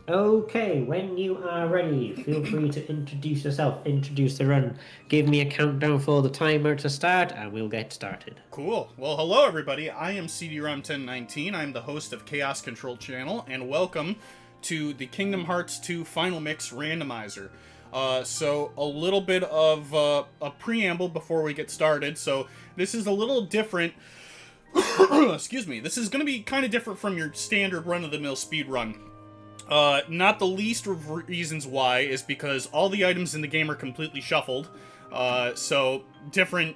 Okay, when you are ready, feel free to introduce yourself, introduce the run, give me a countdown for the timer to start, and we'll get started. Cool. Well, hello everybody. I am cdrom1019. I'm the host of Chaos Control Channel, and welcome to the Kingdom Hearts 2 Final Mix Randomizer. So a little bit of a preamble before we get started. So this is a little different. Excuse me. This is going to be kind of different from your standard run-of-the-mill speed run. Not the least of reasons why is because all the items in the game are completely shuffled. So different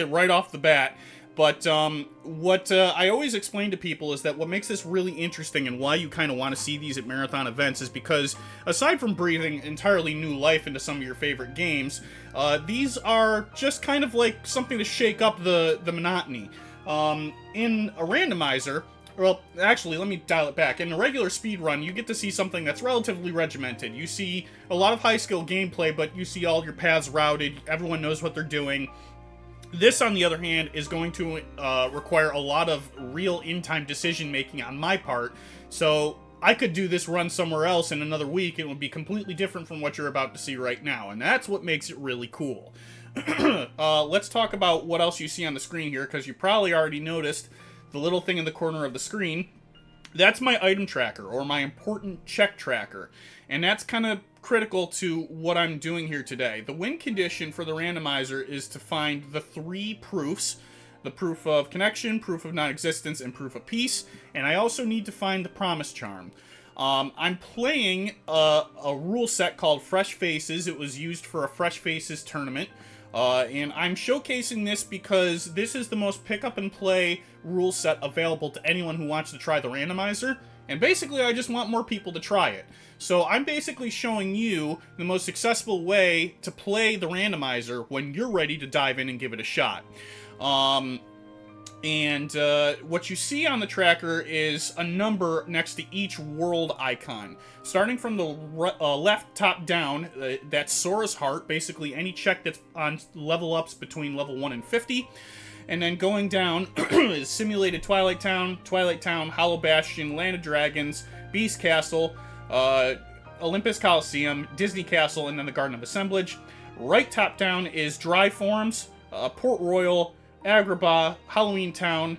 right off the bat. But what I always explain to people is that what makes this really interesting and why you kind of want to see these at marathon events is because aside from breathing entirely new life into some of your favorite games, these are just kind of like something to shake up the monotony. In a randomizer, well, actually, let me dial it back. In a regular speedrun, you get to see something that's relatively regimented. You see a lot of high-skill gameplay, but you see all your paths routed, everyone knows what they're doing. This, on the other hand, is going to require a lot of real in-time decision-making on my part, so I could do this run somewhere else in another week, and it would be completely different from what you're about to see right now, and that's what makes it really cool. Let's talk about what else you see on the screen here, because you probably already noticed the little thing in the corner of the screen. That's my item tracker, or my important check tracker, and that's kind of critical to what I'm doing here today. The win condition for the randomizer is to find the three proofs: the proof of connection, proof of non-existence, and proof of peace, and I also need to find the promise charm. I'm playing a rule set called Fresh Faces. It was used for a Fresh Faces tournament. And I'm showcasing this because this is the most pick-up-and-play rule set available to anyone who wants to try the randomizer. And basically, I just want more people to try it. So I'm basically showing you the most accessible way to play the randomizer when you're ready to dive in and give it a shot. What you see on the tracker is a number next to each world icon. Starting from the left top down, that's Sora's Heart, basically any check that's on level ups between level 1 and 50. And then going down is Simulated Twilight Town, Hollow Bastion, Land of Dragons, Beast Castle, Olympus Coliseum, Disney Castle, and then the Garden of Assemblage. Right top down is Dry Forms, Port Royal, Agrabah, Halloween Town,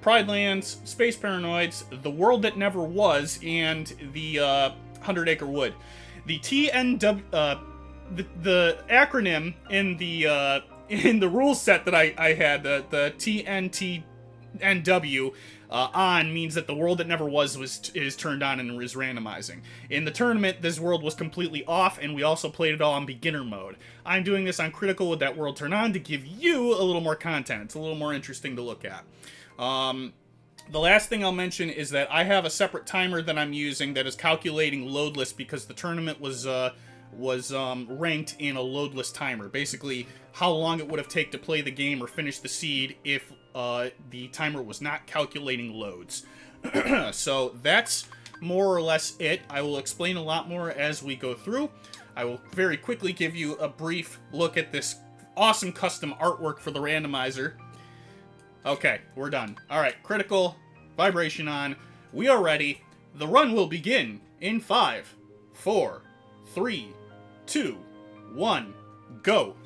Pride Lands, Space Paranoids, The World That Never Was, and the 100 Acre Wood. The TNW, the acronym in the rule set that I had, the TNTNW, on means that the world that never was is turned on and is randomizing. In the tournament, this world was completely off, and we also played it all on beginner mode. I'm doing this on critical with that world turned on to give you a little more content. It's a little more interesting to look at. The last thing I'll mention is that I have a separate timer that I'm using that is calculating loadless because the tournament was ranked in a loadless timer. Basically, how long it would have taken to play the game or finish the seed if the timer was not calculating loads. So that's more or less it. I will explain a lot more as we go through. I will very quickly give you a brief look at this awesome custom artwork for the randomizer. Okay, we're done. Alright, critical, vibration on. We are ready. The run will begin in 5, 4, 3, 2, 1, go.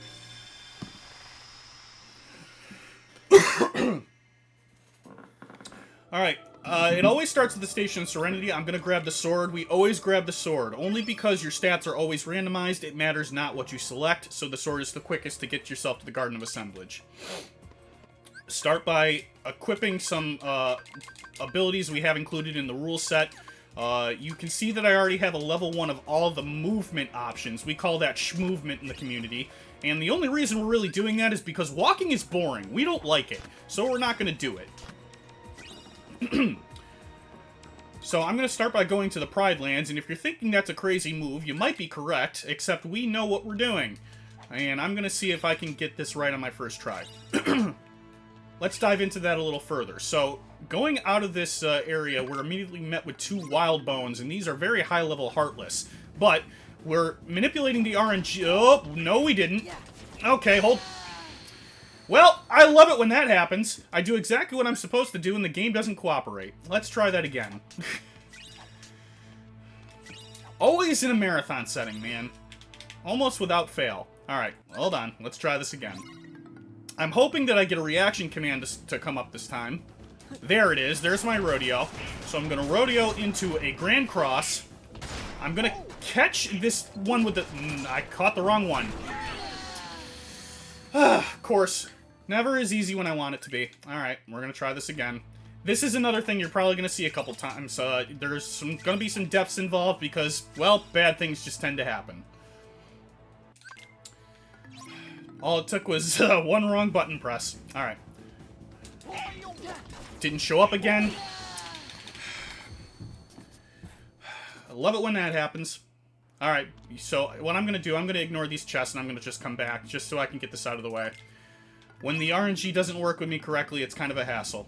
Alright, it always starts at the Station of Serenity. I'm going to grab the sword. We always grab the sword. Only because your stats are always randomized, it matters not what you select, so the sword is the quickest to get yourself to the Garden of Assemblage. Start by equipping some abilities we have included in the rule set. You can see that I already have a level 1 of all the movement options. We call that schmovement in the community. And the only reason we're really doing that is because walking is boring. We don't like it, so we're not going to do it. So I'm going to start by going to the Pride Lands, and if you're thinking that's a crazy move, you might be correct, except we know what we're doing. And I'm going to see if I can get this right on my first try. Let's dive into that a little further. So, going out of this area, we're immediately met with 2 Wild Bones, and these are very high-level Heartless. But we're manipulating the RNG. Oh, no we didn't. Okay, hold. Well, I love it when that happens. I do exactly what I'm supposed to do, and the game doesn't cooperate. Let's try that again. Always in a marathon setting, man. Almost without fail. Alright, hold on. Let's try this again. I'm hoping that I get a reaction command to come up this time. There it is. There's my rodeo. So I'm going to rodeo into a Grand Cross. I'm going to catch this one with the... I caught the wrong one. Of course. Never as easy when I want it to be. Alright, we're going to try this again. This is another thing you're probably going to see a couple times. There's going to be some deaths involved because, well, bad things just tend to happen. All it took was one wrong button press. Alright. Didn't show up again. I love it when that happens. Alright, so what I'm going to do, I'm going to ignore these chests and I'm going to just come back, just so I can get this out of the way. When the RNG doesn't work with me correctly, it's kind of a hassle.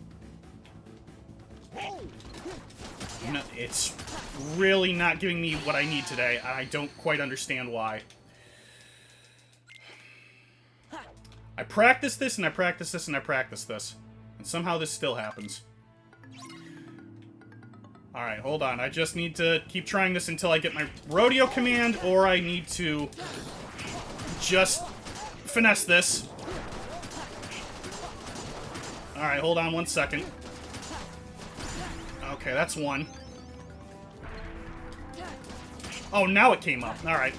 No, it's really not giving me what I need today. I don't quite understand why. I practice this, and I practice this, and I practice this. And somehow this still happens. Alright, hold on. I just need to keep trying this until I get my rodeo command, or I need to just finesse this. Alright, hold on 1 second. Okay, that's one. Oh, now it came up. Alright.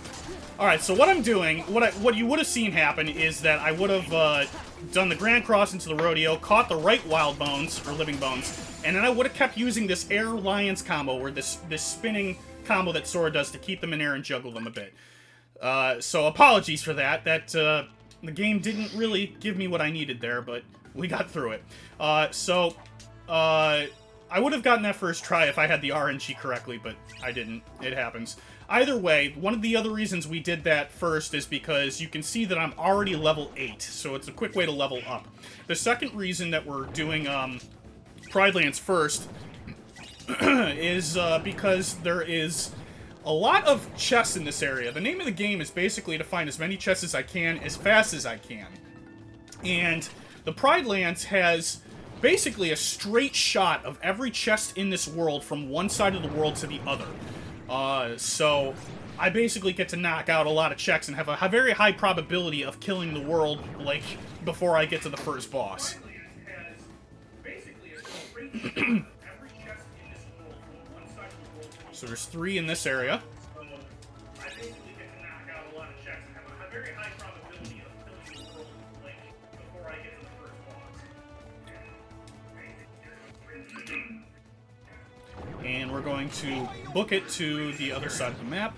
Alright, so what I'm doing, what you would have seen happen is that I would have done the Grand Cross into the rodeo, caught the right wild bones, or living bones, and then I would have kept using this Air Lions combo, or this spinning combo that Sora does to keep them in air and juggle them a bit. So apologies for that. The game didn't really give me what I needed there, but we got through it. I would have gotten that first try if I had the RNG correctly, but I didn't. It happens. Either way, one of the other reasons we did that first is because you can see that I'm already level 8, so it's a quick way to level up. The second reason that we're doing Pride Lands first is because there is a lot of chests in this area. The name of the game is basically to find as many chests as I can, as fast as I can. And the Pride Lands has basically a straight shot of every chest in this world from one side of the world to the other. So I basically get to knock out a lot of checks and have a very high probability of killing the world, like, before I get to the first boss. So there's 3 in this area. And we're going to book it to the other side of the map.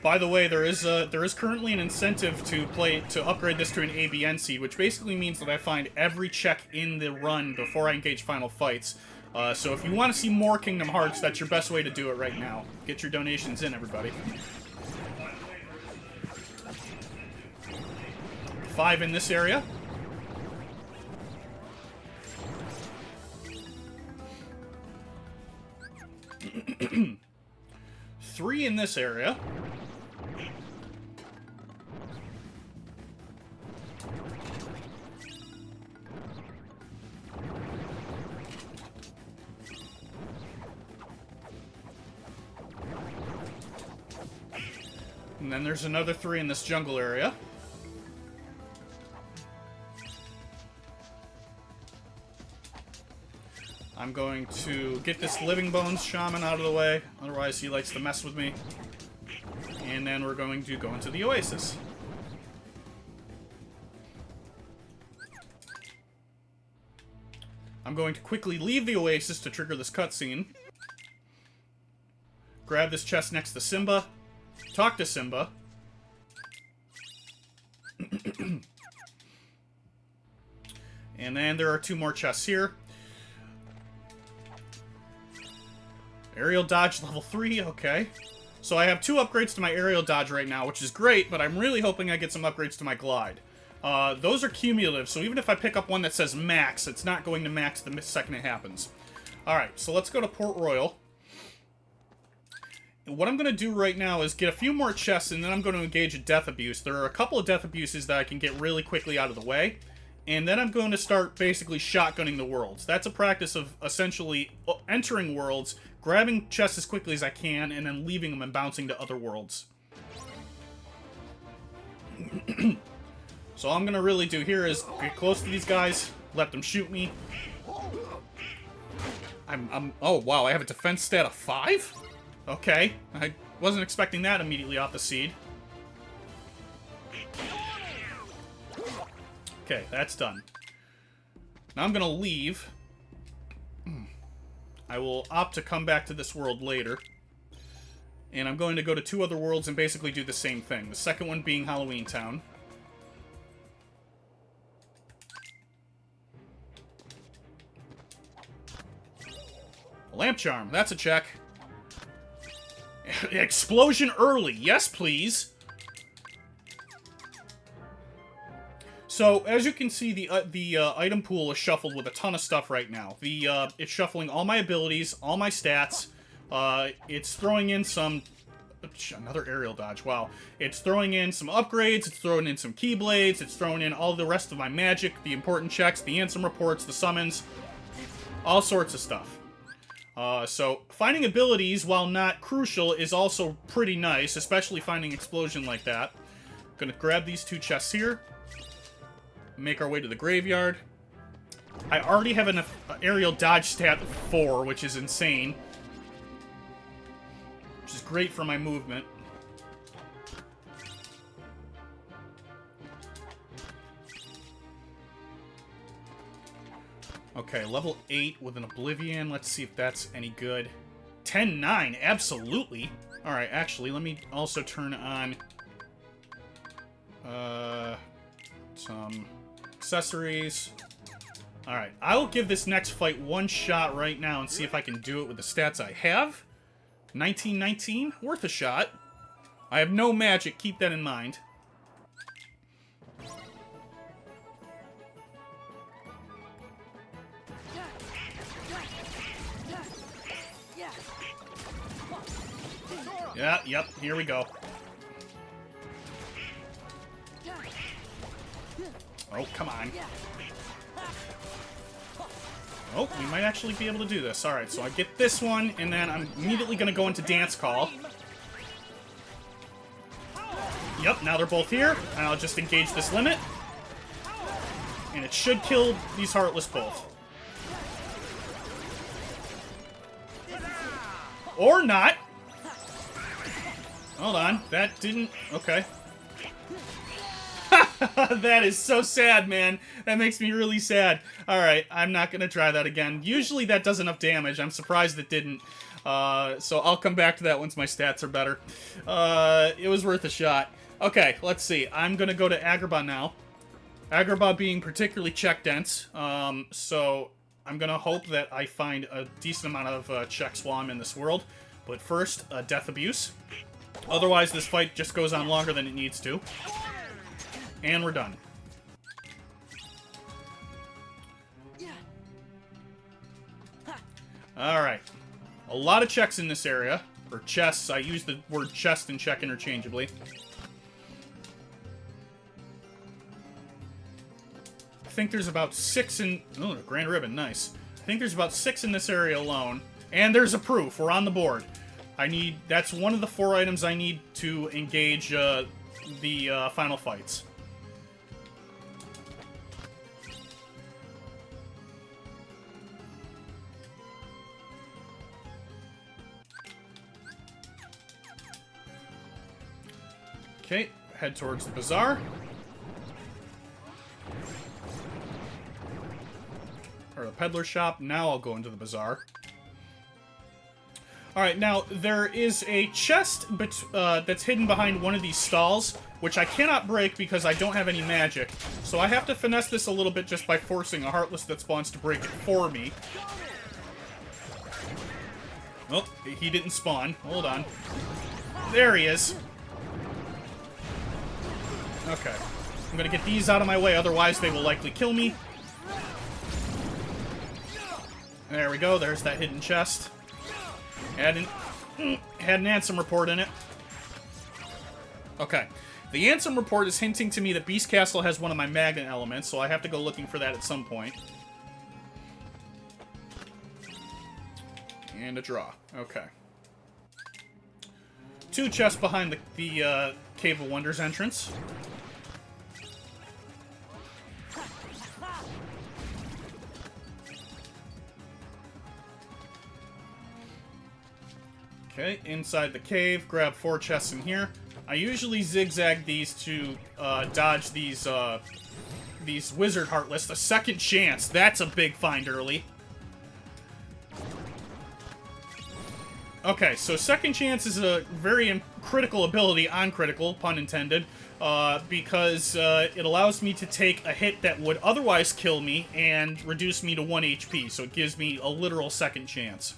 By the way, there is currently an incentive to upgrade this to an ABN seed, which basically means that I find every check in the run before I engage final fights. So if you want to see more Kingdom Hearts, that's your best way to do it right now. Get your donations in, everybody. 5 in this area. 3 in this area. And then there's another 3 in this jungle area. I'm going to get this Living Bones Shaman out of the way, otherwise he likes to mess with me. And then we're going to go into the Oasis. I'm going to quickly leave the Oasis to trigger this cutscene. Grab this chest next to Simba. Talk to Simba. And then there are 2 more chests here. Aerial dodge level 3, okay. So I have 2 upgrades to my aerial dodge right now, which is great, but I'm really hoping I get some upgrades to my glide. Those are cumulative, so even if I pick up one that says max, it's not going to max the second it happens. Alright, so let's go to Port Royal. And what I'm going to do right now is get a few more chests, and then I'm going to engage a Death Abuse. There are a couple of Death Abuses that I can get really quickly out of the way. and then I'm going to start basically shotgunning the worlds. That's a practice of essentially entering worlds, grabbing chests as quickly as I can, and then leaving them and bouncing to other worlds. So all I'm going to really do here is get close to these guys, let them shoot me. Oh, wow, I have a defense stat of 5? Okay, I wasn't expecting that immediately off the seed. Okay, that's done. Now I'm gonna leave. I will opt to come back to this world later. And I'm going to go to 2 other worlds and basically do the same thing. The second one being Halloween Town. Lamp charm, that's a check. Explosion early, yes please. So, as you can see, the item pool is shuffled with a ton of stuff right now. It's shuffling all my abilities, all my stats. It's throwing in some... Another aerial dodge, wow. It's throwing in some upgrades, it's throwing in some keyblades, it's throwing in all the rest of my magic, the important checks, the ansem reports, the summons, all sorts of stuff. So, finding abilities, while not crucial, is also pretty nice, especially finding explosion like that. Gonna grab these 2 chests here. Make our way to the graveyard. I already have an aerial dodge stat of 4, which is insane. Which is great for my movement. Okay, level 8 with an Oblivion. Let's see if that's any good. 10-9, absolutely. Alright, actually, let me also turn on... some... accessories. Alright, I will give this next fight one shot right now and see if I can do it with the stats I have. 1919, worth a shot. I have no magic, keep that in mind. Yeah, yep, here we go. Oh, come on. Oh, we might actually be able to do this. Alright, so I get this one, and then I'm immediately going to go into Dance Call. Yep, now they're both here, and I'll just engage this limit. And it should kill these Heartless both. Or not. Hold on, that didn't... Okay. That is so sad, man. That makes me really sad. Alright, I'm not gonna try that again. Usually that does enough damage. I'm surprised it didn't. So I'll come back to that once my stats are better. It was worth a shot. Okay, let's see. I'm gonna go to Agrabah now. Agrabah being particularly check dense. So I'm gonna hope that I find a decent amount of checks while I'm in this world. But first, Death Abuse. Otherwise, this fight just goes on longer than it needs to. And we're done. Alright. A lot of checks in this area. Or chests. I use the word chest and check interchangeably. I think there's about 6 in... Oh, Grand Ribbon, nice. I think there's about 6 in this area alone. And there's a proof. We're on the board. I need... That's one of the 4 items I need to engage the final fights. Okay, head towards the bazaar. Or the peddler shop. Now I'll go into the bazaar. Alright, now, there is a chest that's hidden behind one of these stalls, which I cannot break because I don't have any magic. So I have to finesse this a little bit just by forcing a Heartless that spawns to break it for me. Oh, he didn't spawn. Hold on. There he is. Okay. I'm gonna get these out of my way, otherwise they will likely kill me. There we go, there's that hidden chest. Had an ansem report in it. Okay. The Ansem report is hinting to me that Beast Castle has one of my magnet elements, so I have to go looking for that at some point. And a draw. Okay. 2 chests behind the Cave of Wonders entrance. Okay, inside the cave, grab 4 chests in here. I usually zigzag these to dodge these Wizard Heartless. A second chance, that's a big find early. Okay, so second chance is a very critical ability, on critical, pun intended, because it allows me to take a hit that would otherwise kill me and reduce me to 1 HP, so it gives me a literal second chance.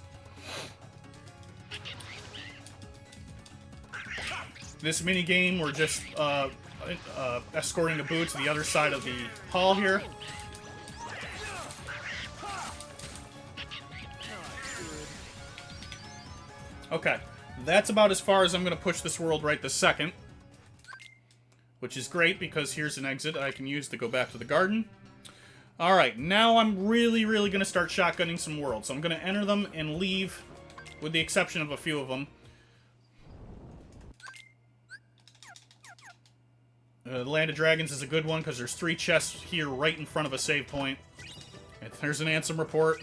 This minigame, we're just escorting the boo to the other side of the hall here. Okay, that's about as far as I'm going to push this world right this second. Which is great, because here's an exit I can use to go back to the garden. Alright, now I'm really going to start shotgunning some worlds. So I'm going to enter them and leave, with the exception of a few of them. The Land of Dragons is a good one, because there's 3 chests here right in front of a save point. And there's an Ansem report.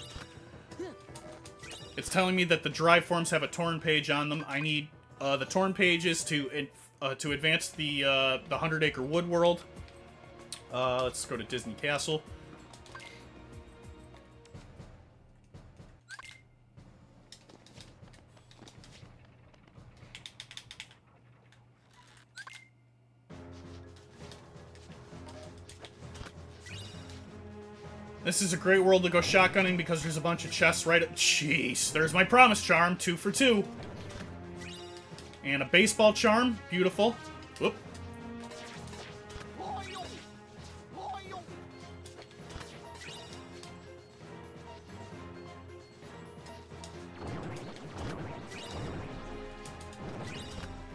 It's telling me that the drive forms have a torn page on them. I need the torn pages to advance the 100-acre wood world. Let's go to Disney Castle. This is a great world to go shotgunning because there's a bunch of chests right at... Jeez, there's my promise charm, 2 for 2. And a baseball charm, beautiful. Whoop.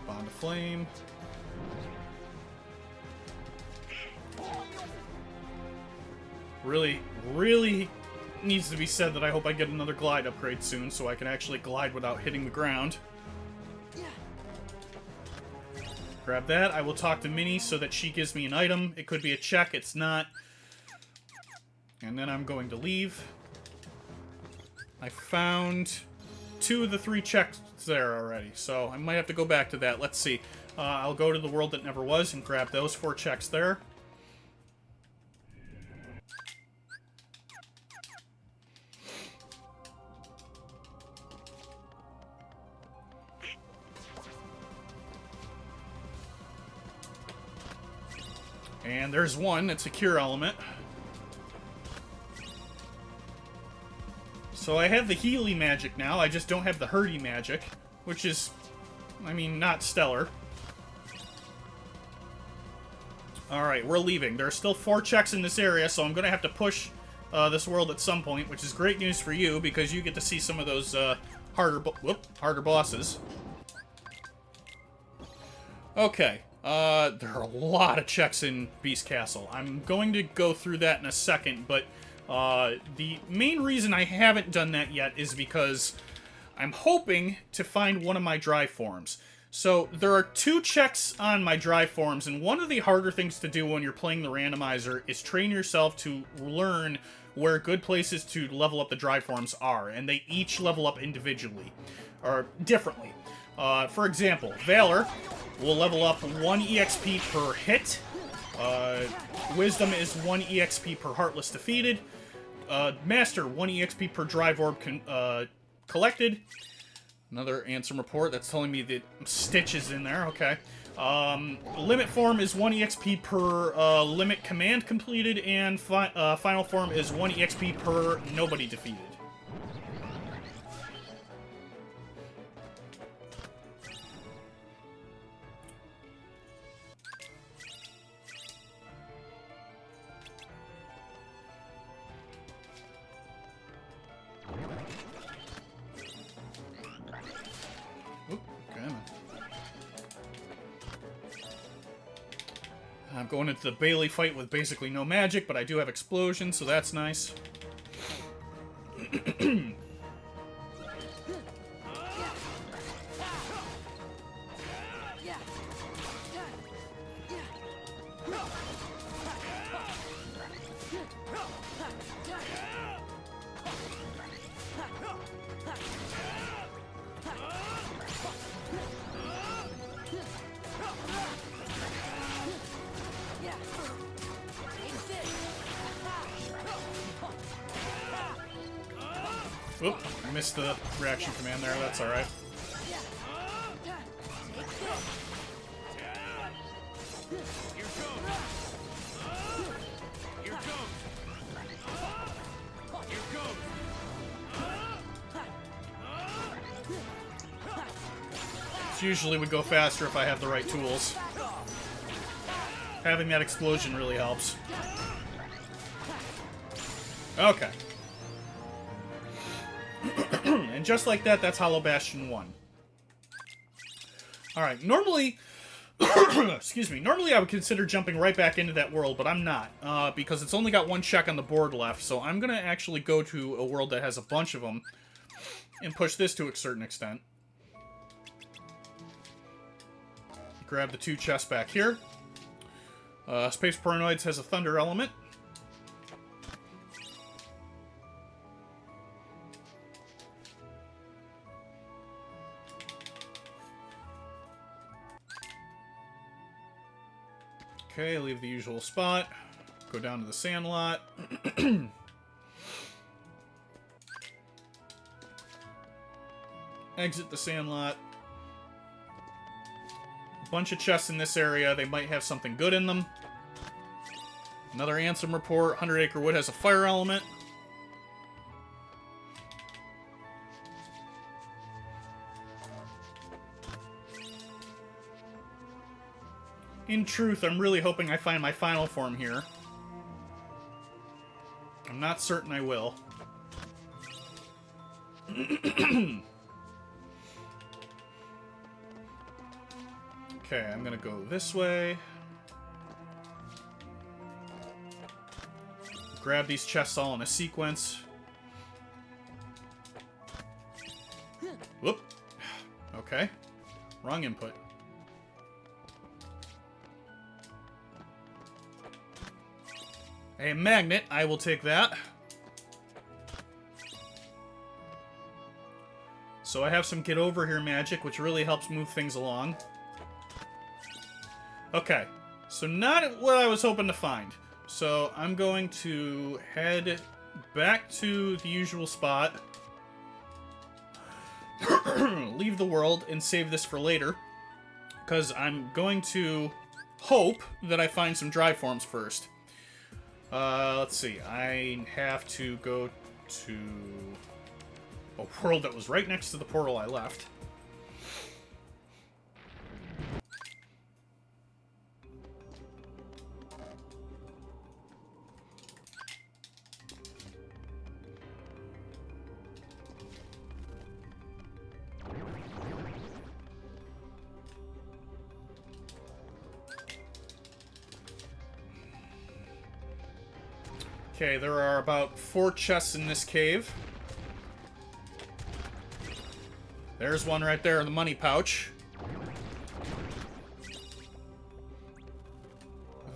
Bond of Flame. Really needs to be said that I hope I get another glide upgrade soon so I can actually glide without hitting the ground. Grab that. I will talk to Minnie so that she gives me an item. It could be a check. It's not. And then I'm going to leave. I found 2 of the 3 checks there already, so I might have to go back to that. Let's see. I'll go to the world that never was and grab those 4 checks there. And there's one, it's a cure element. So I have the Healy magic now, I just don't have the Hurdy magic, which is, I mean, not stellar. Alright, we're leaving. There are still 4 checks in this area, so I'm going to have to push this world at some point, which is great news for you, because you get to see some of those harder bosses. Okay. There are a lot of checks in Beast Castle. I'm going to go through that in a second, but the main reason I haven't done that yet is because I'm hoping to find one of my drive forms. So there are 2 checks on my drive forms, and one of the harder things to do when you're playing the randomizer is train yourself to learn where good places to level up the drive forms are, and they each level up individually, or differently. For example, Valor will level up 1 EXP per hit. Wisdom is 1 EXP per Heartless defeated. Master, 1 EXP per Drive Orb collected. Another Ansem report that's telling me that Stitch is in there. Okay. Limit form is 1 EXP per limit command completed, and final form is 1 EXP per nobody defeated. I'm going into the Bailey fight with basically no magic, but I do have explosion, so that's nice. Oop, I missed the reaction command there, that's alright. Usually would go faster if I have the right tools. Having that explosion really helps. Okay. And just like that, that's Hollow Bastion 1. Alright, normally... excuse me. Normally I would consider jumping right back into that world, but I'm not. Because it's only got one check on the board left, so I'm going to actually go to a world that has a bunch of them and push this to a certain extent. Grab the 2 chests back here. Space Paranoids has a thunder element. Okay, leave the usual spot. Go down to the Sandlot. Exit the Sandlot. Bunch of chests in this area. They might have something good in them. Another Ansem report. 100 Acre Wood has a fire element. In truth, I'm really hoping I find my final form here. I'm not certain I will. Okay, I'm gonna go this way. Grab these chests all in a sequence. Whoop. Okay. Wrong input. A magnet, I will take that. So I have some get over here magic, which really helps move things along. Okay, so not what I was hoping to find. So I'm going to head back to the usual spot. Leave the world and save this for later. Because I'm going to hope that I find some dry forms first. Let's see. I have to go to a world that was right next to the portal I left. Okay, there are about 4 chests in this cave. There's one right there in the money pouch.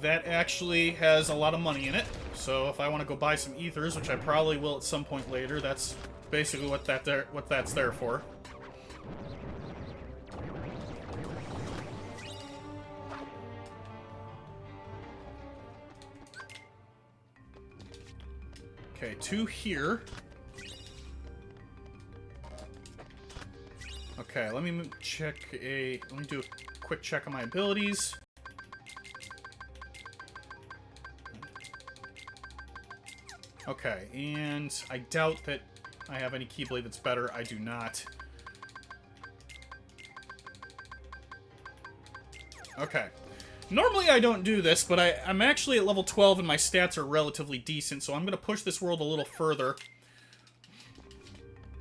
That actually has a lot of money in it. So if I want to go buy some ethers, which I probably will at some point later, that's basically what that's there for. Okay, 2 here. Okay, let me do a quick check on my abilities. Okay, and I doubt that I have any Keyblade that's better. I do not. Okay. Normally I don't do this, but I'm actually at level 12 and my stats are relatively decent, so I'm going to push this world a little further.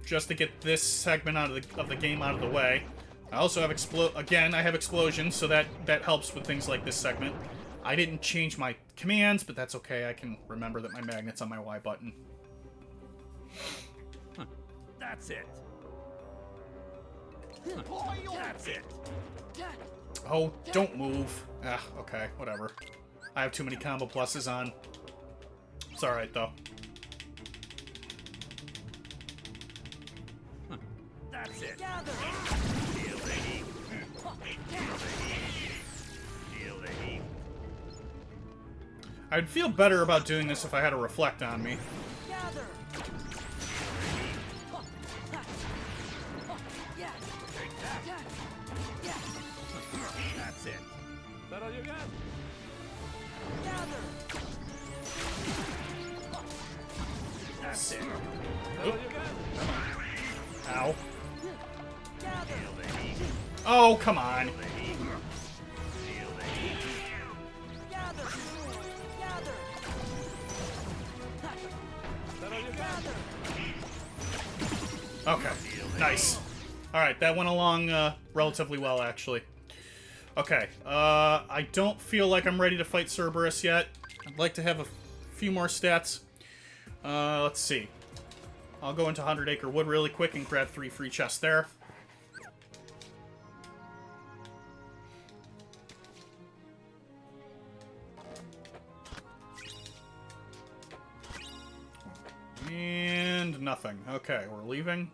Just to get this segment of the game out of the way. I also have I have explosions, so that helps with things like this segment. I didn't change my commands, but that's okay. I can remember that my magnet's on my Y button. That's it. That's it. Oh, don't move. Ah, okay, whatever. I have too many combo pluses on. It's alright, though. That's it. I'd feel better about doing this if I had a reflect on me. That's it. Is that all you got? That's it. Is that all you got? Ow. Oh, come on. Okay, nice. Alright, that went along relatively well, actually. Okay, I don't feel like I'm ready to fight Cerberus yet. I'd like to have a few more stats. Let's see. I'll go into 100 Acre Wood really quick and grab 3 free chests there. And nothing. Okay, we're leaving.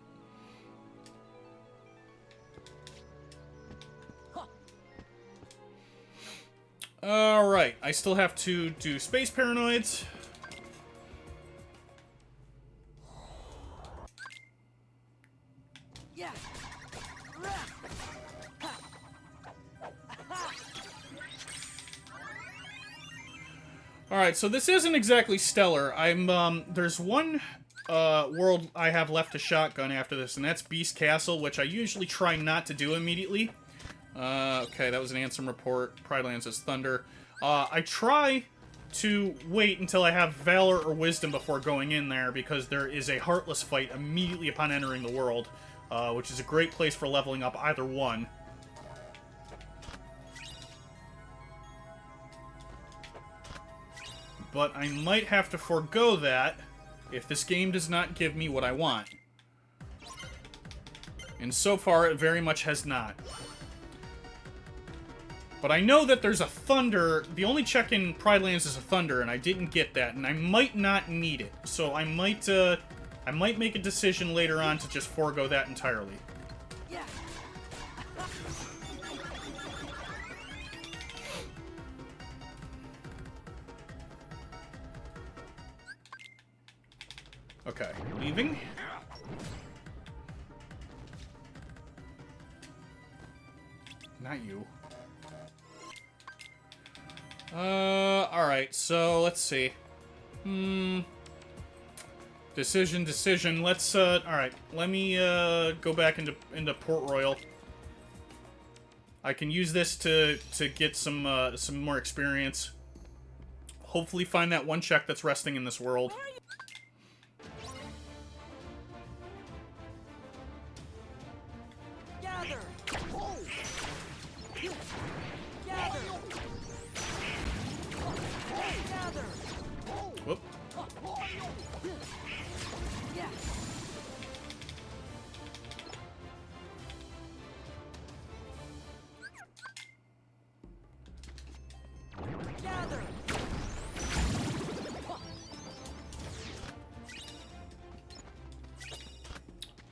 Alright, I still have to do Space Paranoids. Alright, so this isn't exactly stellar. There's one world I have left to shotgun after this, and that's Beast Castle, which I usually try not to do immediately. Okay, that was an Ansem report. Pride Lands is Thunder. I try to wait until I have Valor or Wisdom before going in there, because there is a Heartless fight immediately upon entering the world, which is a great place for leveling up either one. But I might have to forego that if this game does not give me what I want. And so far, it very much has not. But I know that there's a Thunder. The only check in Pride Lands is a Thunder, and I didn't get that, and I might not need it. So I might make a decision later on to just forego that entirely. Okay, leaving. Not you. Alright, so let's see. Decision. Let's, alright. Let me, go back into Port Royal. I can use this to get some more experience. Hopefully find that one check that's resting in this world. Whoop.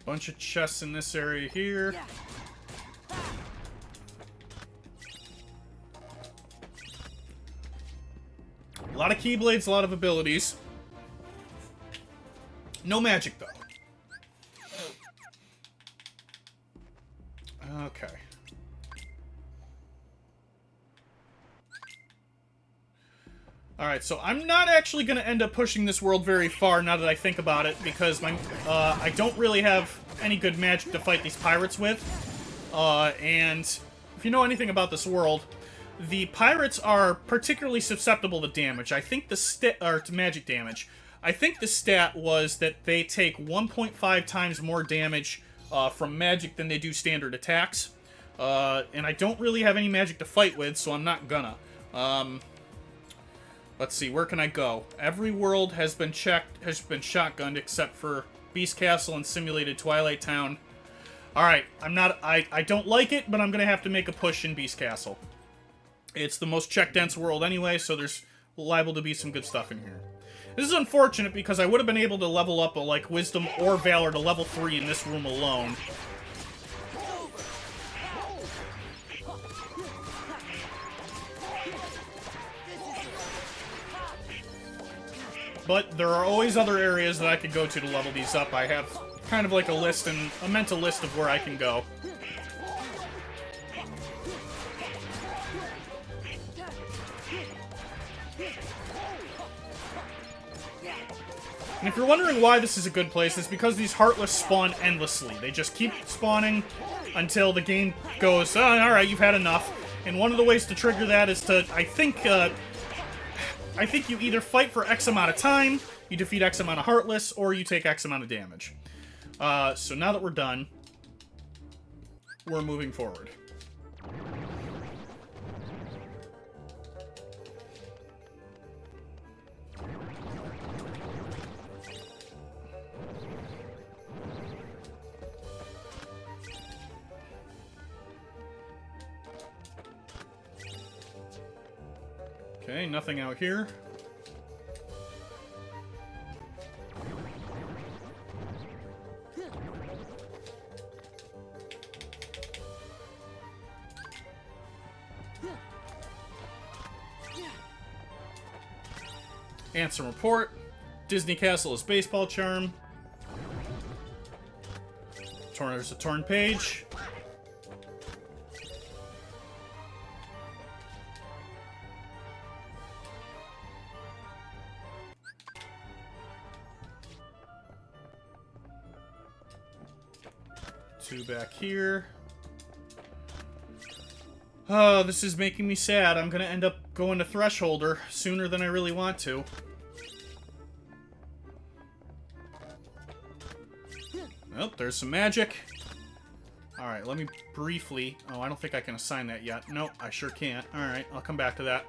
Bunch of chests in this area here. A lot of Keyblades, a lot of abilities. No magic, though. Okay. Alright, so I'm not actually going to end up pushing this world very far now that I think about it, because I don't really have any good magic to fight these pirates with. And if you know anything about this world, the pirates are particularly susceptible to damage. I think to magic damage. I think the stat was that they take 1.5 times more damage from magic than they do standard attacks. And I don't really have any magic to fight with, so I'm not gonna. Let's see, where can I go? Every world has been checked, has been shotgunned except for Beast Castle and Simulated Twilight Town. Alright, I don't like it, but I'm gonna have to make a push in Beast Castle. It's the most check-dense world anyway, so there's liable to be some good stuff in here. This is unfortunate because I would have been able to level up a, like, Wisdom or Valor to level 3 in this room alone. But there are always other areas that I could go to level these up. I have kind of like a list and a mental list of where I can go. And if you're wondering why this is a good place, it's because these Heartless spawn endlessly. They just keep spawning until the game goes, oh, alright, you've had enough. And one of the ways to trigger that is to, I think you either fight for X amount of time, you defeat X amount of Heartless, or you take X amount of damage. So now that we're done, we're moving forward. Okay, nothing out here. Answer report. Disney Castle is baseball charm. There's a torn page. Two back here. Oh, this is making me sad. I'm gonna end up going to Thresholder sooner than I really want to. Oh, there's some magic. Alright, let me briefly... Oh, I don't think I can assign that yet. Nope, I sure can't. Alright, I'll come back to that.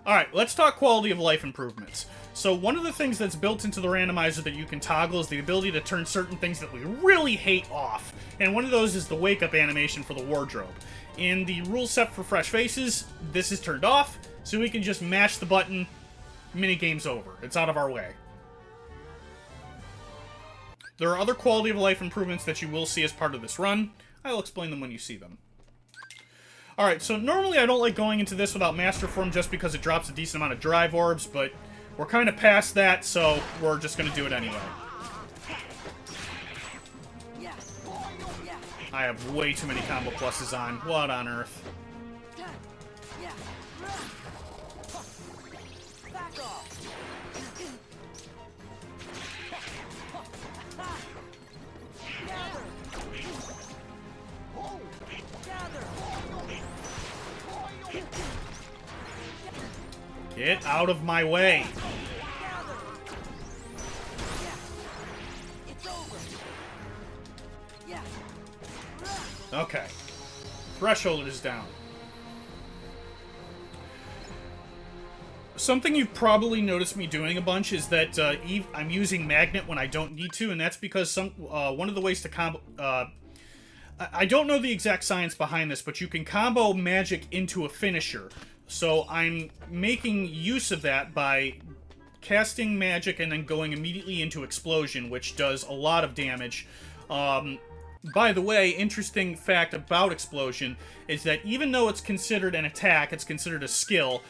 Alright, let's talk quality of life improvements. So one of the things that's built into the randomizer that you can toggle is the ability to turn certain things that we really hate off. And one of those is the wake-up animation for the wardrobe. In the rule set for Fresh Faces, this is turned off, so we can just mash the button, minigame's over. It's out of our way. There are other quality of life improvements that you will see as part of this run. I'll explain them when you see them. Alright, so normally I don't like going into this without Master Form just because it drops a decent amount of drive orbs, but we're kind of past that, so we're just going to do it anyway. I have way too many combo pluses on. What on earth? Get out of my way. Okay. Threshold is down. Something you've probably noticed me doing a bunch is that I'm using Magnet when I don't need to, and that's because one of the ways to combo... I don't know the exact science behind this, but you can combo magic into a finisher. So I'm making use of that by casting magic and then going immediately into Explosion, which does a lot of damage. By the way, interesting fact about Explosion is that even though it's considered an attack, it's considered a skill,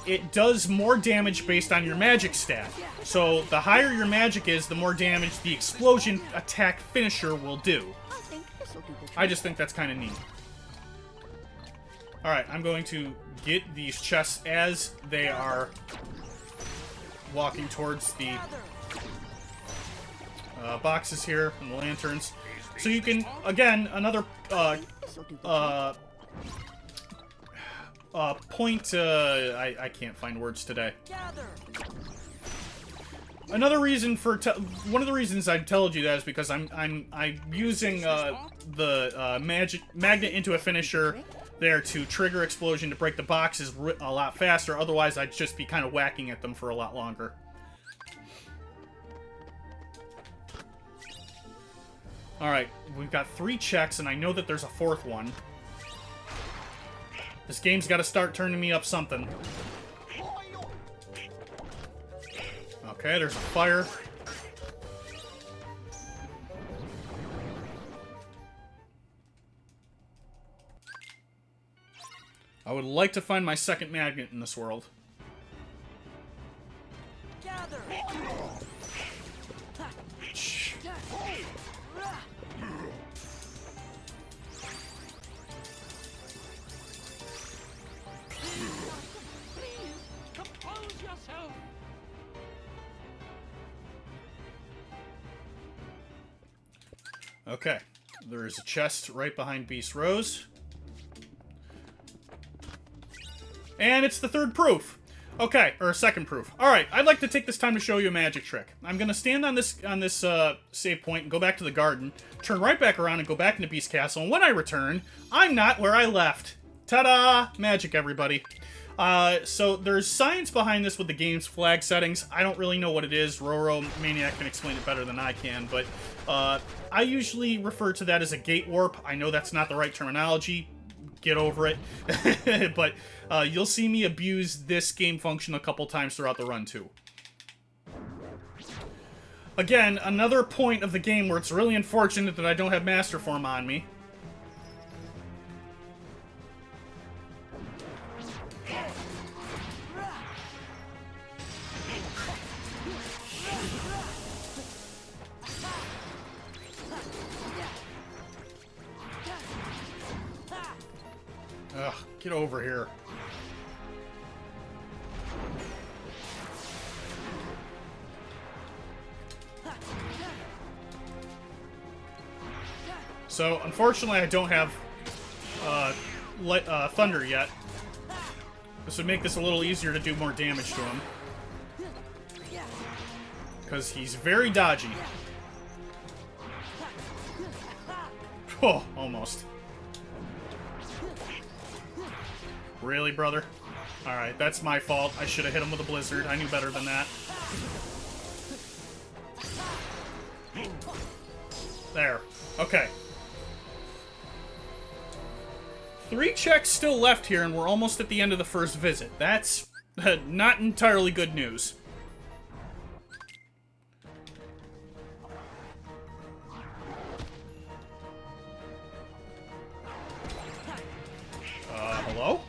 it does more damage based on your magic stat. So the higher your magic is, the more damage the Explosion attack finisher will do. I just think that's kind of neat. Alright, I'm going to get these chests as they are walking towards the boxes here and the lanterns. So you can, again, another point, I can't find words today. Another reason for, one of the reasons I told you that is because I'm using the magnet into a finisher there to trigger explosion to break the boxes a lot faster. Otherwise, I'd just be kind of whacking at them for a lot longer. Alright, we've got 3 checks, and I know that there's a 4th one. This game's got to start turning me up something. Okay, there's a fire. I would like to find my second magnet in this world. Gather. Please, compose yourself. Okay, there is a chest right behind Beast Rose. And it's the 3rd proof. Okay, or second proof. Alright, I'd like to take this time to show you a magic trick. I'm gonna stand on this save point and go back to the garden, turn right back around and go back into Beast Castle, and when I return, I'm not where I left. Ta-da! Magic, everybody. So there's science behind this with the game's flag settings. I don't really know what it is. Roro Maniac can explain it better than I can, but I usually refer to that as a gate warp. I know that's not the right terminology. Get over it. But you'll see me abuse this game function a couple times throughout the run, too. Again, another point of the game where it's really unfortunate that I don't have Master Form on me. Ugh, get over here. So, unfortunately, I don't have Thunder yet. This would make this a little easier to do more damage to him. Because he's very dodgy. Oh, almost. Really, brother? Alright, that's my fault. I should have hit him with a blizzard. I knew better than that. There. Okay. 3 checks still left here, and we're almost at the end of the first visit. That's not entirely good news. Hello?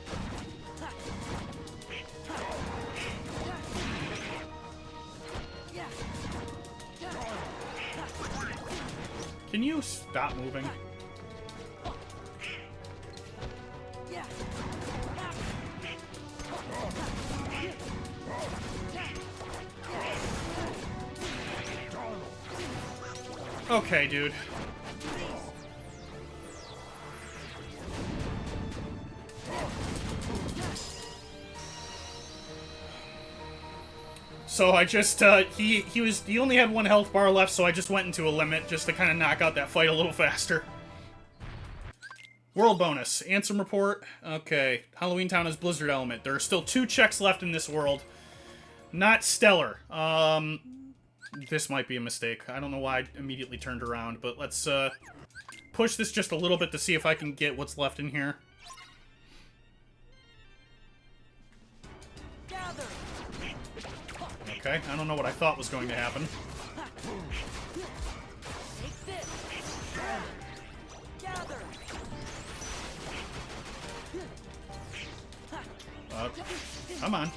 Can you stop moving? Okay, dude. So I just, he only had 1 health bar left, so I just went into a limit just to kind of knock out that fight a little faster. World bonus. Ansem report. Okay. Halloween Town has Blizzard Element. There are still 2 checks left in this world. Not stellar. This might be a mistake. I don't know why I immediately turned around, but let's, push this just a little bit to see if I can get what's left in here. Gather. Okay, I don't know what I thought was going to happen. Take this. Gather. Come on.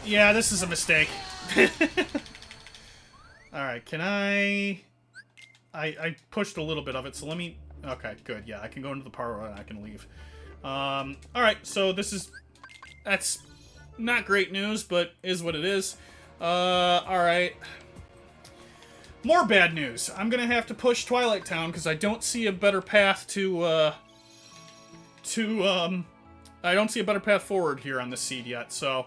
Yeah, this is a mistake. Alright, can I pushed a little bit of it, so let me... Okay, good, yeah, I can go into the parlor and I can leave. Alright, so that's not great news, but is what it is. Alright. More bad news. I'm gonna have to push Twilight Town, because I don't see a better path I don't see a better path forward here on this seed yet, so...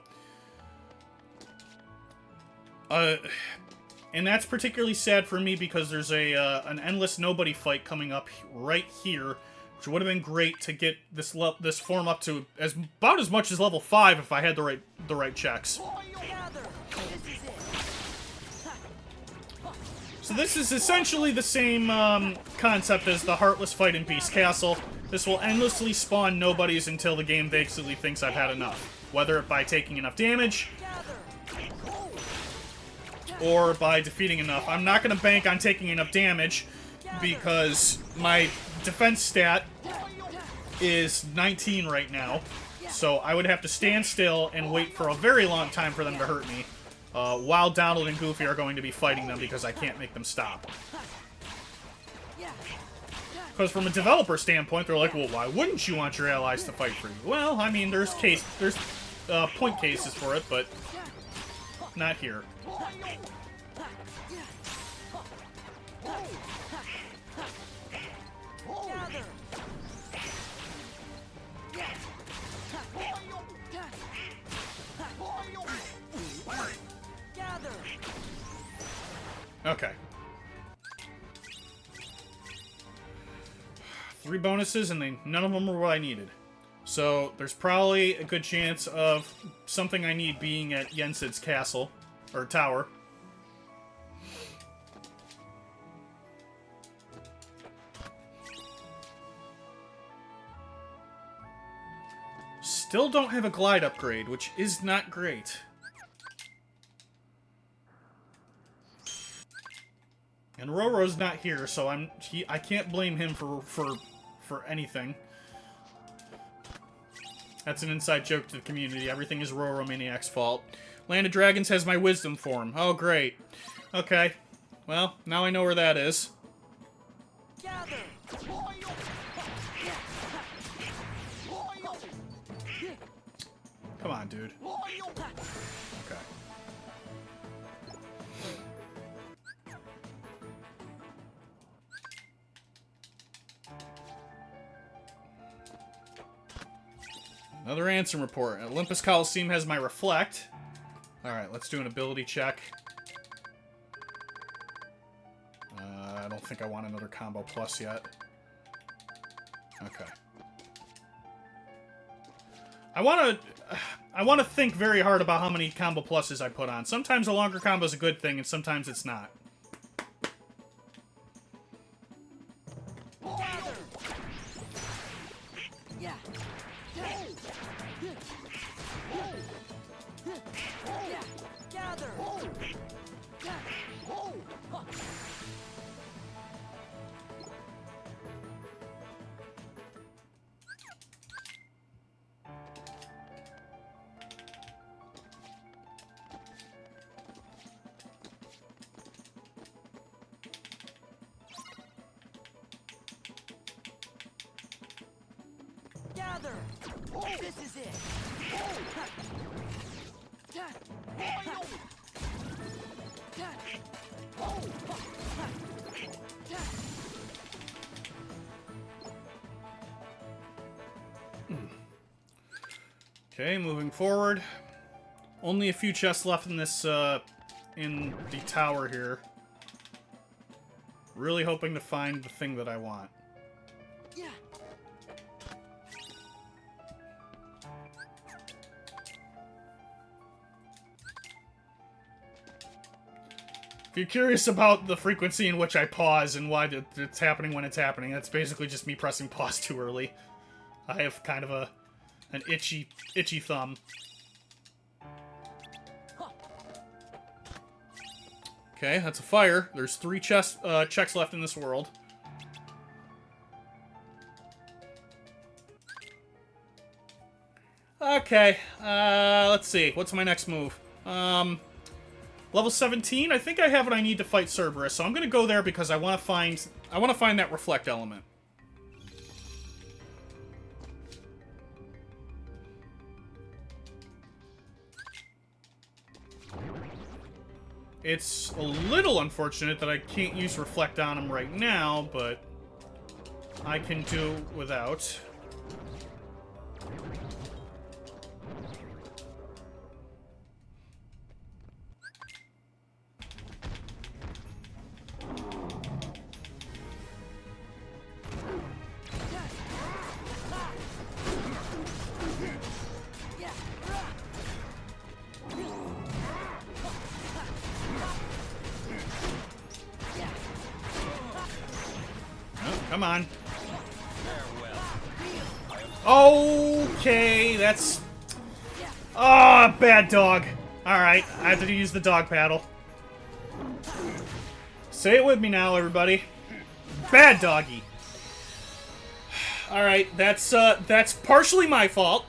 And that's particularly sad for me because there's an endless nobody fight coming up right here, which would have been great to get this form up to about as much as level 5 if I had the right checks. Gather. This is it. So this is essentially the same concept as the Heartless fight in Beast Castle. This will endlessly spawn nobodies until the game basically thinks I've had enough. Whether by taking enough damage, or by defeating enough. I'm not going to bank on taking enough damage, because my defense stat is 19 right now. So I would have to stand still and wait for a very long time for them to hurt me, while Donald and Goofy are going to be fighting them because I can't make them stop. Because from a developer standpoint, they're like, well, why wouldn't you want your allies to fight for you? Well, I mean, there's point cases for it, but not here. Okay. 3 bonuses, and none of them were what I needed. So, there's probably a good chance of something I need being at Yensid's castle, or tower. Still don't have a glide upgrade, which is not great. And Roro's not here, so I can't blame him for anything. That's an inside joke to the community. Everything is Roro Maniac's fault. Land of Dragons has my wisdom form. Oh, great. Okay. Well, now I know where that is. Gather. Come on, dude. Okay. Another answer report. Olympus Coliseum has my reflect. Alright, let's do an ability check. I don't think I want another combo plus yet. Okay. I want to think very hard about how many combo pluses I put on. Sometimes a longer combo is a good thing, and sometimes it's not. Yeah. Gather. Gather. This is it. Okay, moving forward. Only a few chests left in this, in the tower here. Really hoping to find the thing that I want. Yeah. If you're curious about the frequency in which I pause and why it's happening when it's happening, that's basically just me pressing pause too early. I have kind of an itchy thumb. Okay, that's a fire. There's 3 checks left in this world. Okay, let's see. What's my next move? Level 17? I think I have what I need to fight Cerberus, so I'm gonna go there because I want to find that reflect element. It's a little unfortunate that I can't use reflect on him right now, but I can do without. Come on. Okay, that's... Oh, bad dog. Alright, I have to use the dog paddle. Say it with me now, everybody. Bad doggy. Alright, that's partially my fault.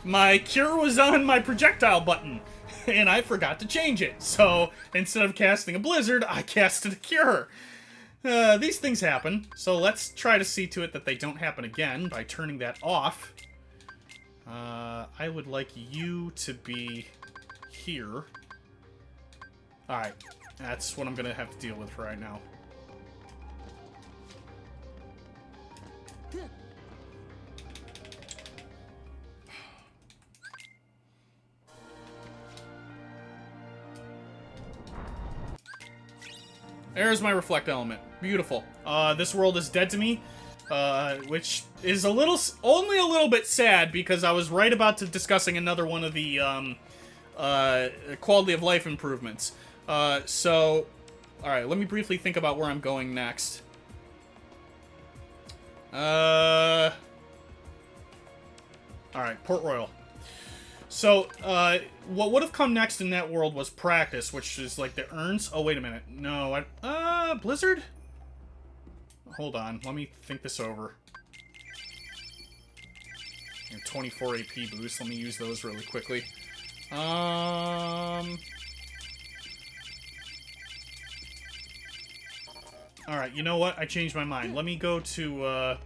My cure was on my projectile button, and I forgot to change it. So, instead of casting a blizzard, I casted a cure. These things happen, so let's try to see to it that they don't happen again by turning that off. I would like you to be here. Alright, that's what I'm gonna have to deal with for right now. There's my reflect element. Beautiful. This world is dead to me, which is only a little bit sad because I was right about to discussing another one of the quality of life improvements. So, alright, let me briefly think about where I'm going next. Alright, Port Royal. So, what would have come next in that world was practice, which is like the urns. Oh, wait a minute. No, Blizzard? Hold on, let me think this over. 24 AP boost, let me use those really quickly. Alright, you know what? I changed my mind. Let me go to, I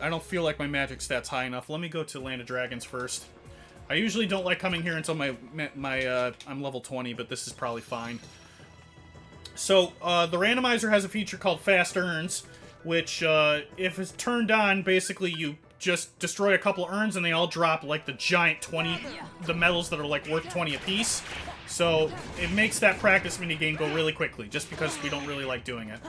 don't feel like my magic stat's high enough. Let me go to Land of Dragons first. I usually don't like coming here until I'm level 20, but this is probably fine. So, the randomizer has a feature called Fast Urns, which, if it's turned on, basically you just destroy a couple urns and they all drop, like, the giant 20, the medals that are, like, worth 20 apiece. So, it makes that practice minigame go really quickly, just because we don't really like doing it.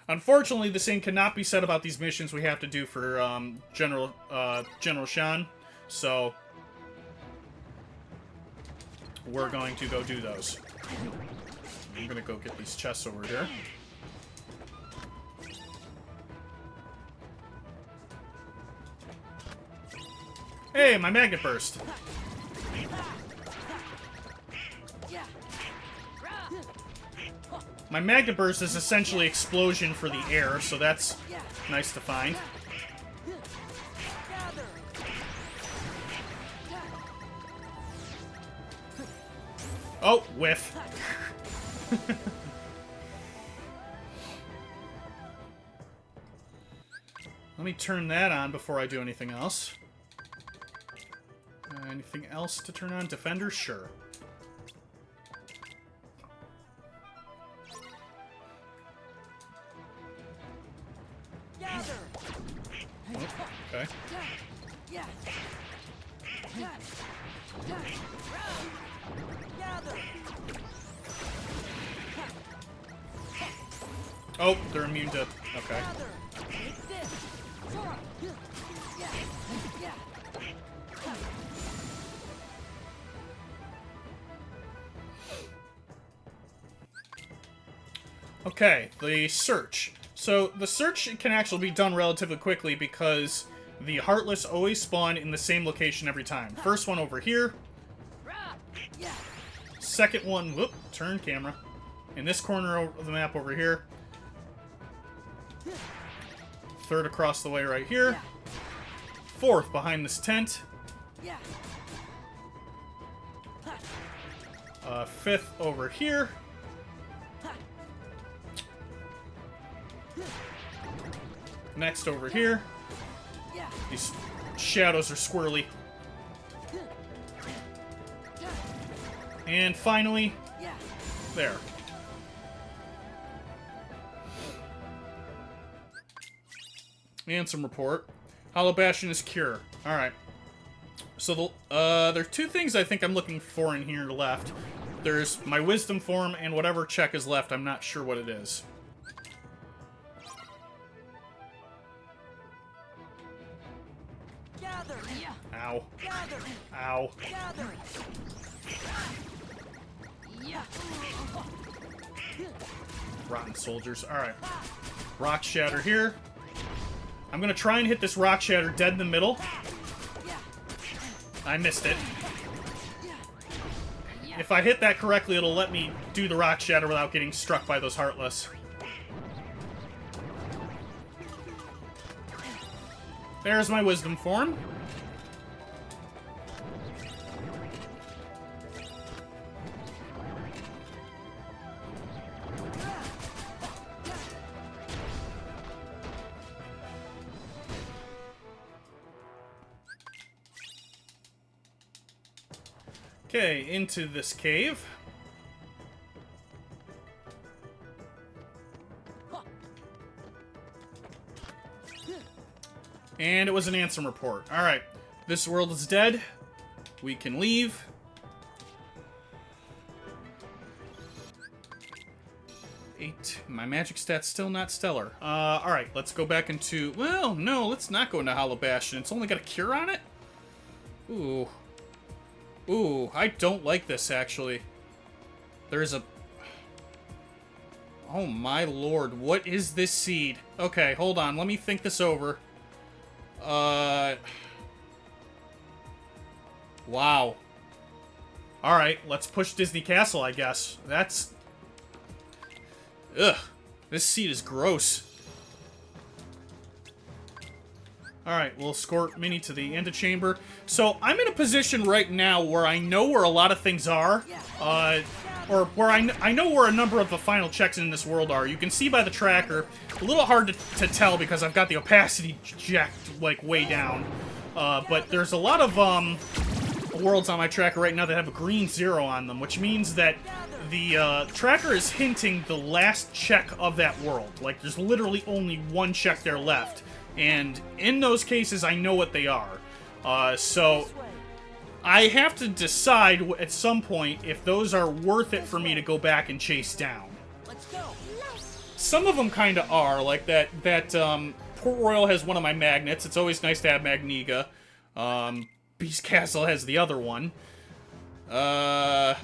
Unfortunately, the same cannot be said about these missions we have to do for General Shan, so we're going to go do those. I'm gonna go get these chests over here. Hey, my magnet burst! My magnet burst is essentially explosion for the air, so that's nice to find. Oh, whiff. Let me turn that on before I do anything else. Anything else to turn on? Defender? Sure. Okay. Oh, they're immune to... Okay. Okay, the search. So, the search can actually be done relatively quickly because the Heartless always spawn in the same location every time. First one over here. Second one, whoop, turn camera. In this corner of the map over here. Third across the way right here. Fourth behind this tent. Fifth over here. Next over here. These shadows are squirrely. And finally, there. And some report. Hollow Bastion is cure. Alright. So, there are two things I think I'm looking for in here left. There's my wisdom form and whatever check is left. I'm not sure what it is. Ow. Gather. Ow. Gather. Yeah. Rotten soldiers. Alright. Rock Shatter here. I'm gonna try and hit this Rock Shatter dead in the middle. Yeah. I missed it. Yeah. If I hit that correctly, it'll let me do the Rock Shatter without getting struck by those Heartless. There's my Wisdom form. Okay, into this cave. And it was an Ansem report. Alright, this world is dead. We can leave. Eight. My magic stat's still not stellar. Alright, let's go back into... Well, no, let's not go into Hollow Bastion. It's only got a cure on it? Ooh. Ooh, I don't like this, actually. There's a... Oh my lord, what is this seed? Okay, hold on, let me think this over. Wow. Alright, let's push Disney Castle, I guess. That's... Ugh. This seed is gross. Alright, we'll escort Minnie to the antechamber. So, I'm in a position right now where I know where a lot of things are. Or where I know where a number of the final checks in this world are. You can see by the tracker. A little hard to tell because I've got the opacity jacked, like, way down. But there's a lot of, worlds on my tracker right now that have a green 0 on them, which means that the, tracker is hinting the last check of that world. Like, there's literally only one check there left. And in those cases, I know what they are. So I have to decide at some point if those are worth it for me to go back and chase down. Let's go. Some of them kind of are, like that Port Royal has one of my magnets. It's always nice to have Magniga. Beast Castle has the other one. Halloween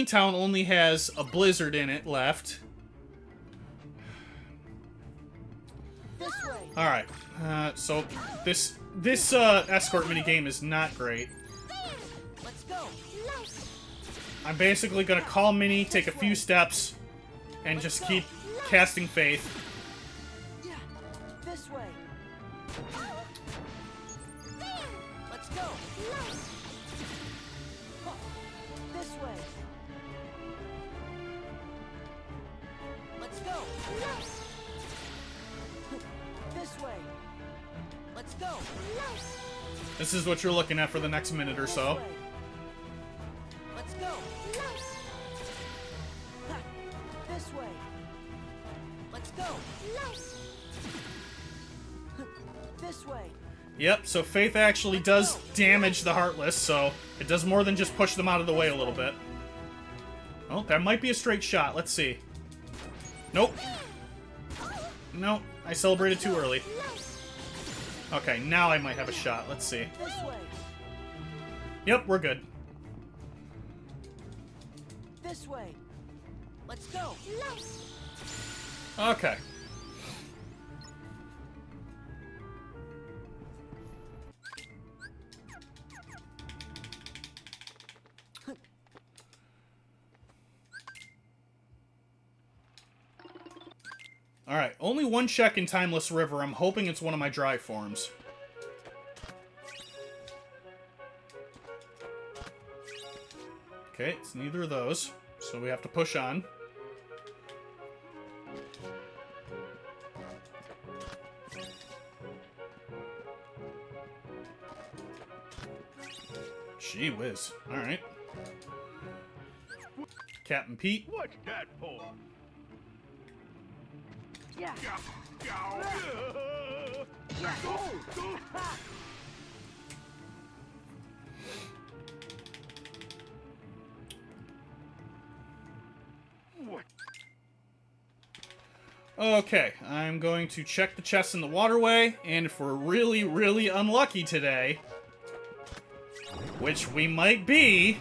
Town only has a blizzard in it left. Alright, so this escort minigame is not great. Let's go. I'm basically gonna call Minnie, take a few steps, and just keep casting faith. Yeah. This way. Let's go. This way. Let's go. This way. Let's go. This is what you're looking at for the next minute or so. This way. Let's go. Ha. This way. Let's go. This way. Yep, so Faith actually does damage the Heartless, so it does more than just push them out of the way a little bit. Oh, that might be a straight shot. Let's see. Nope. Nope, I celebrated too early. Okay, now I might have a shot. Let's see. This way. Yep, we're good. This way. Let's go. Okay. Alright, only one check in Timeless River. I'm hoping it's one of my dry forms. Okay, it's neither of those, so we have to push on. Gee whiz. Alright. Captain Pete. What's that for? Yeah. What? Okay, I'm going to check the chests in the waterway, and if we're really, really unlucky today, which we might be,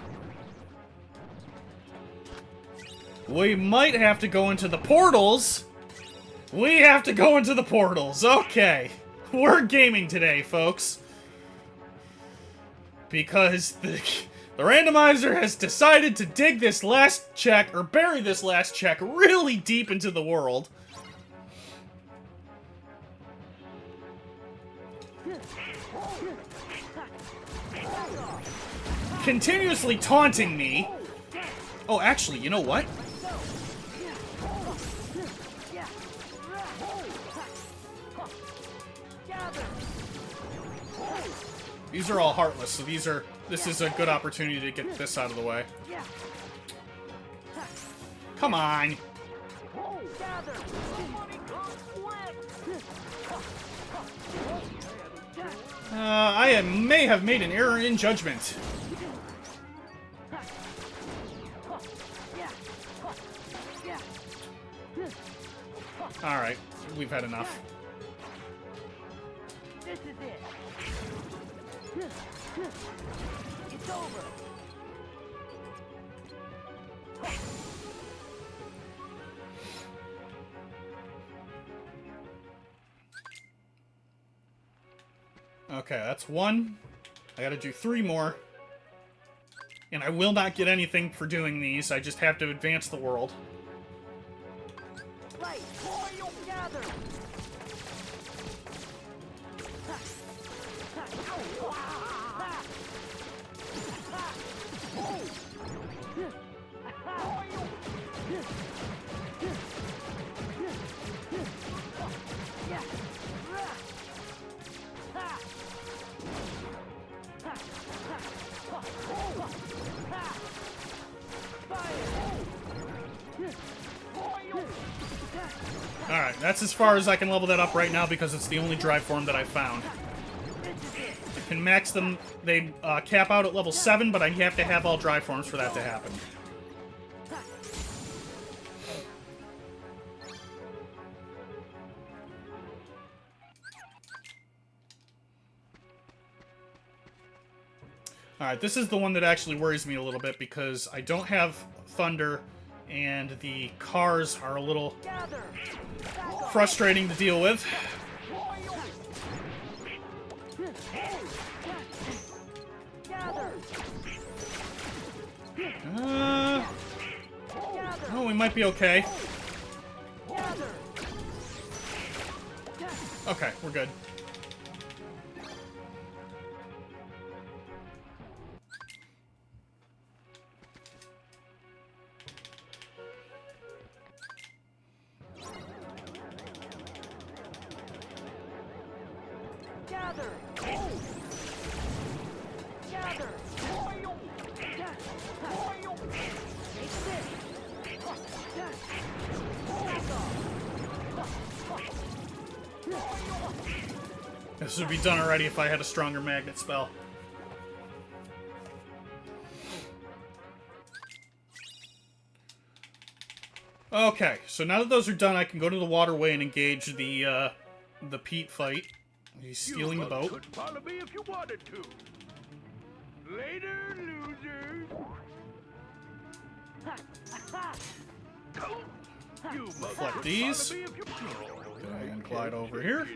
we might have to go into the portals. We have to go into the portals. Okay. We're gaming today, folks. Because the randomizer has decided to dig this last check, or bury this last check, really deep into the world. Continuously taunting me. Oh, actually, you know what? These are all heartless, so this is a good opportunity to get this out of the way. Come on. I may have made an error in judgment. Alright, we've had enough. This is it. It's over. Okay, that's one. I gotta do 3 more. And I will not get anything for doing these, I just have to advance the world. Light, oil, gather. Alright, that's as far as I can level that up right now because it's the only drive form that I found. I can max them, they cap out at level 7, but I have to have all drive forms for that to happen. Alright, this is the one that actually worries me a little bit because I don't have thunder and the cars are a little frustrating to deal with. Oh, we might be okay. Okay, we're good. This would be done already if I had a stronger magnet spell. Okay, so now that those are done, I can go to the waterway and engage the Pete fight. He's stealing the boat. Could follow me if you wanted to. Later, losers. You Reflect these. And glide over here.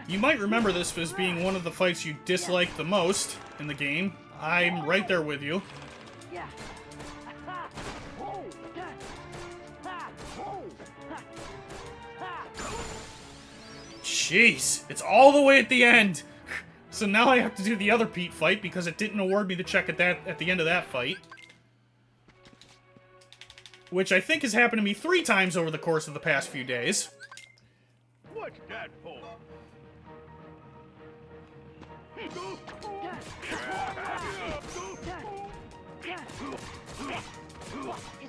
You might remember this as being one of the fights you disliked the most in the game. I'm right there with you. Jeez, it's all the way at the end. So now I have to do the other Pete fight because it didn't award me the check at the end of that fight. Which I think has happened to me 3 times over the course of the past few days. What's that for? It's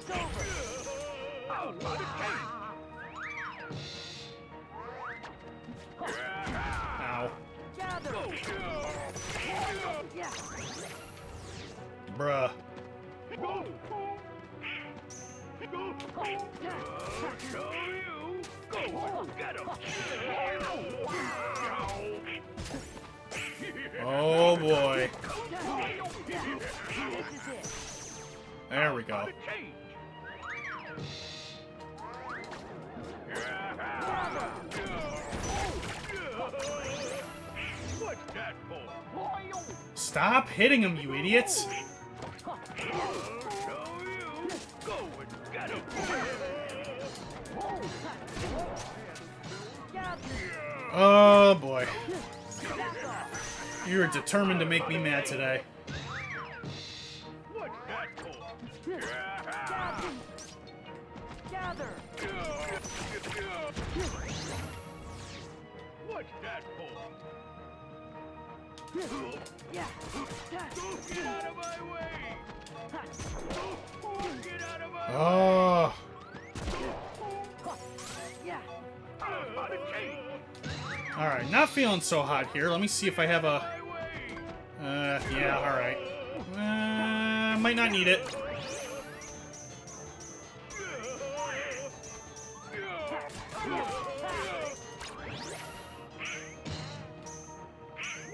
over. Ow. Gather. Yeah. Bruh. Oh boy. There we go. Stop hitting him, you idiots! Oh boy. You're determined to make me mad today. Gather. What's that for? Yeah. Get out of my way! Get out of my Oh. Yeah. Out of change! Alright, not feeling so hot here. Let me see if I have a... My way! Yeah, alright. Might not need it.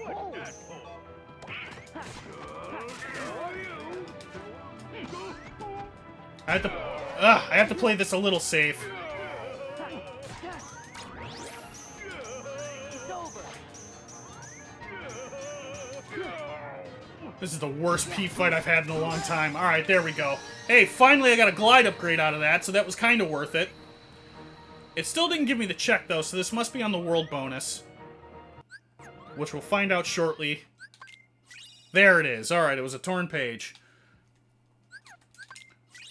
What's that for? I have to play this a little safe. It's over. This is the worst P fight I've had in a long time. Alright, there we go. Hey, finally I got a glide upgrade out of that, so that was kind of worth it. It still didn't give me the check, though, so this must be on the world bonus. Which we'll find out shortly. There it is. Alright, it was a torn page.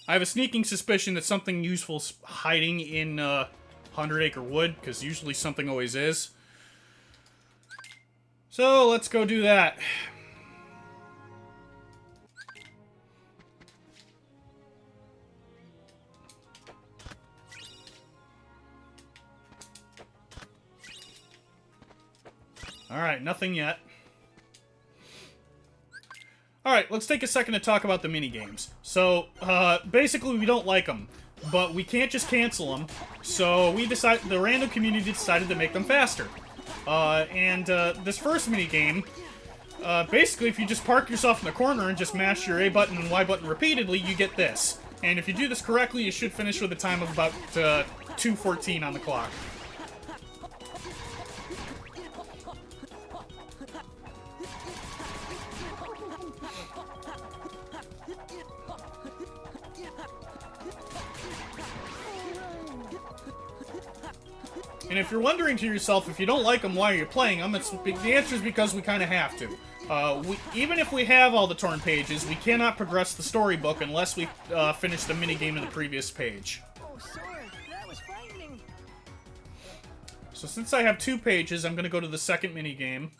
I have a sneaking suspicion that something useful's hiding in 100 Acre Wood, because usually something always is. So, let's go do that. Alright, nothing yet. Alright, let's take a second to talk about the minigames. So, basically we don't like them, but we can't just cancel them, so the random community decided to make them faster. This first minigame, basically if you just park yourself in the corner and just mash your A button and Y button repeatedly, you get this. And if you do this correctly, you should finish with a time of about 2:14 on the clock. And if you're wondering to yourself, if you don't like them, why are you playing them? The answer is because we kind of have to. Even if we have all the torn pages, we cannot progress the storybook unless we finish the minigame in the previous page. Oh, sorry. That was frightening. So since I have 2 pages, I'm going to go to the second minigame.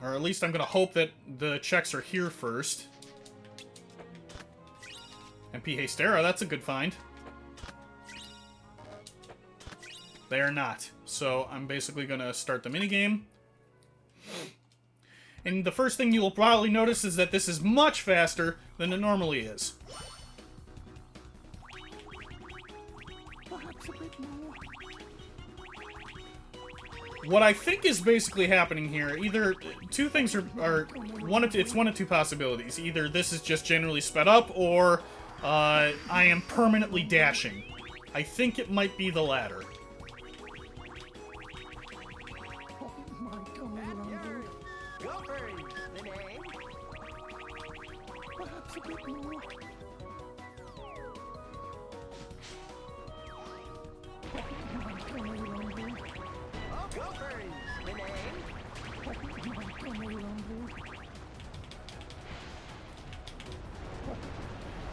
Or at least I'm going to hope that the checks are here first. MP Hastera, that's a good find. They are not. So I'm basically going to start the minigame. And the first thing you will probably notice is that this is much faster than it normally is. Perhaps a bit more. What I think is basically happening here, either two things are it's one of two possibilities. Either this is just generally sped up, or I am permanently dashing. I think it might be the latter. Go birds, the name. Perhaps a bit more. Oh, go birds, the name.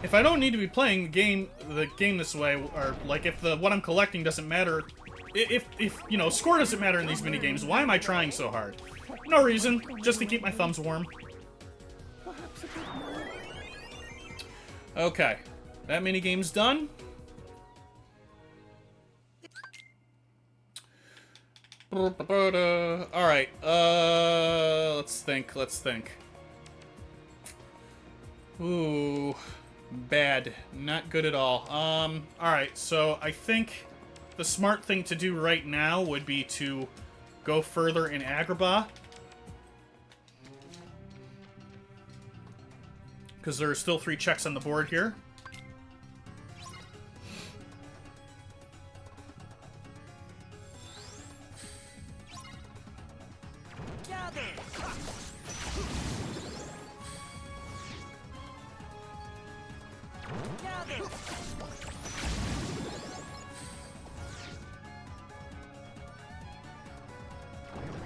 If I don't need to be playing the game this way, or like if what I'm collecting doesn't matter, if you know, score doesn't matter in these minigames, why am I trying so hard? No reason, just to keep my thumbs warm. Okay, that minigame's done. Alright, let's think. Ooh, bad. Not good at all. Alright, so I think the smart thing to do right now would be to go further in Agrabah. Because there are still 3 checks on the board here. Gather. Gather.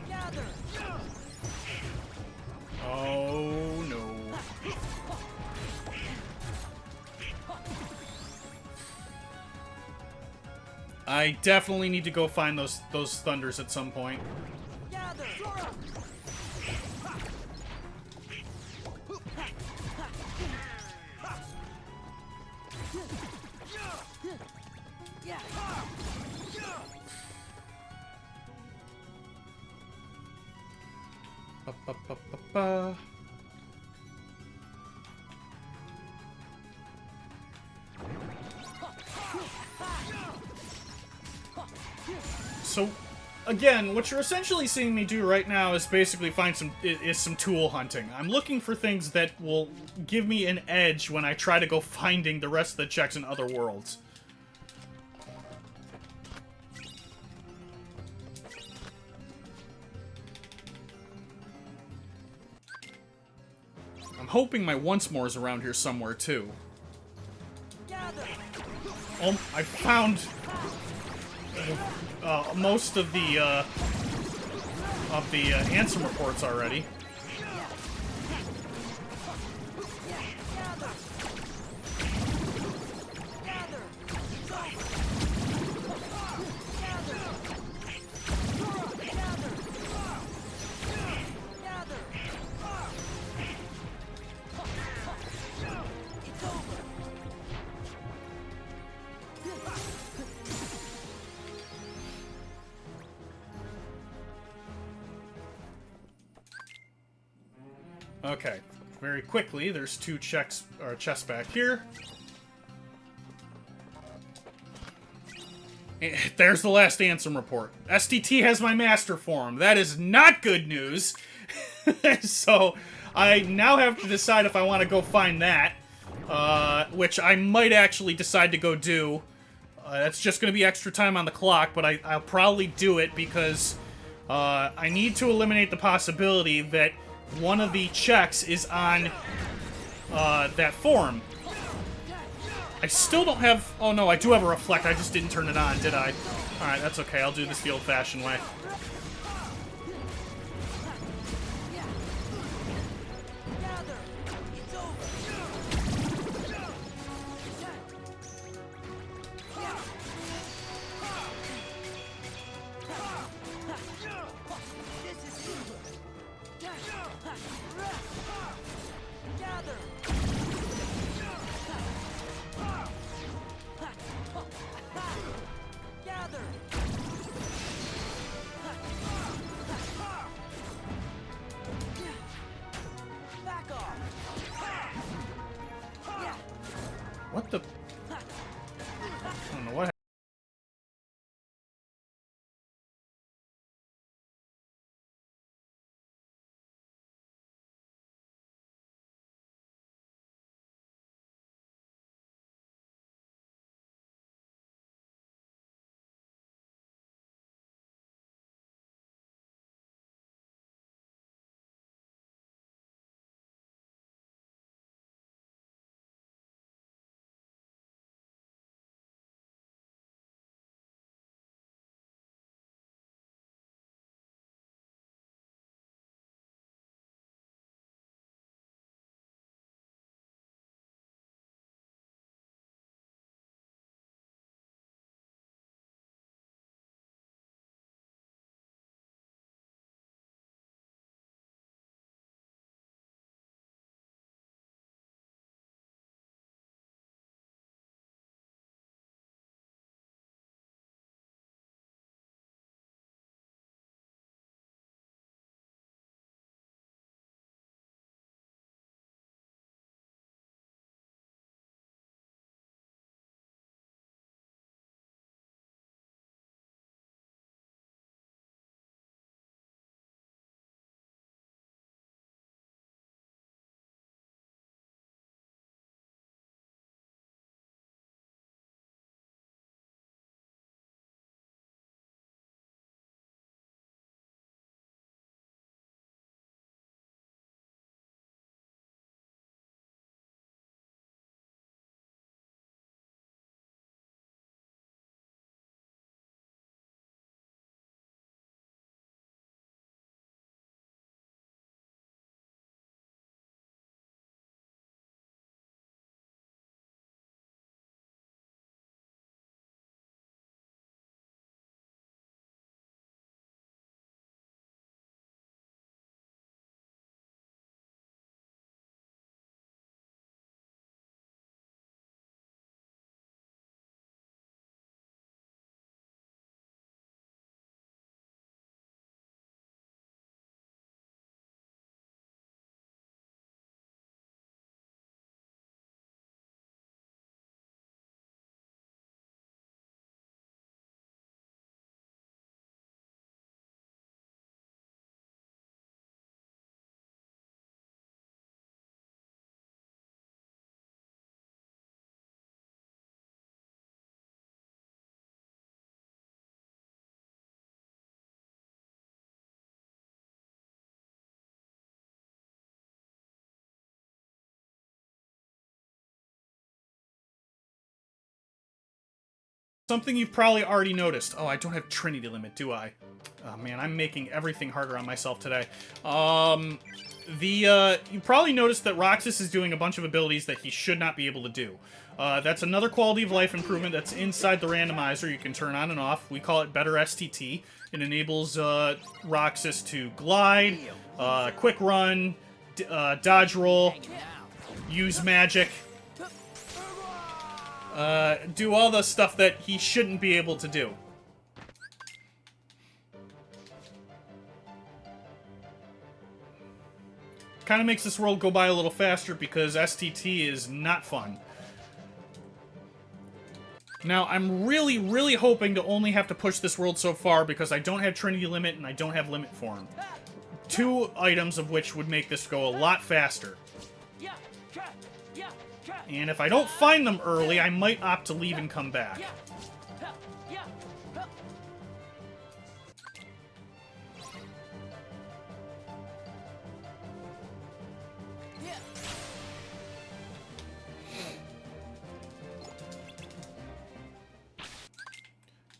Gather. Oh, no. I definitely need to go find those thunders at some point. Gather. Yeah. Ba, ba, ba, ba, ba. So, again, what you're essentially seeing me do right now is basically find some tool hunting. I'm looking for things that will give me an edge when I try to go finding the rest of the checks in other worlds. I'm hoping my once more is around here somewhere too. Gather. I found most of the answer reports already. Okay, very quickly, there's 2 chests back here. There's the last answer report. STT has my master form. That is not good news. So, I now have to decide if I want to go find that. Which I might actually decide to go do. That's just going to be extra time on the clock, but I'll probably do it because I need to eliminate the possibility that one of the checks is on that form. I still don't have... Oh no, I do have a reflect. I just didn't turn it on, did I? Alright, that's okay. I'll do this the old-fashioned way. Something you've probably already noticed. Oh, I don't have Trinity Limit, do I? Oh, man, I'm making everything harder on myself today. You probably noticed that Roxas is doing a bunch of abilities that he should not be able to do. That's another quality of life improvement that's inside the randomizer. You can turn on and off. We call it Better STT. It enables Roxas to glide, quick run, dodge roll, use magic, do all the stuff that he shouldn't be able to do. Kind of makes this world go by a little faster because STT is not fun. Now, I'm really, really hoping to only have to push this world so far because I don't have Trinity Limit and I don't have Limit Form. 2 items of which would make this go a lot faster. And if I don't find them early, I might opt to leave and come back.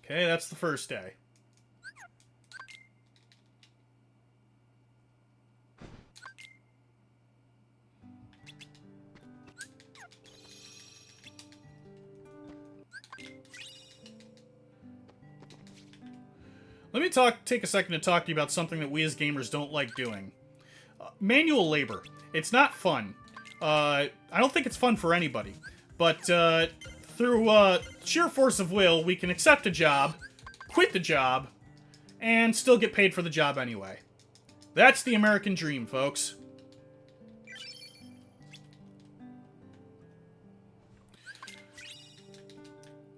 Okay, that's the first day. Let me take a second to talk to you about something that we as gamers don't like doing. Manual labor. It's not fun. I don't think it's fun for anybody. But through sheer force of will, we can accept a job, quit the job, and still get paid for the job anyway. That's the American dream, folks.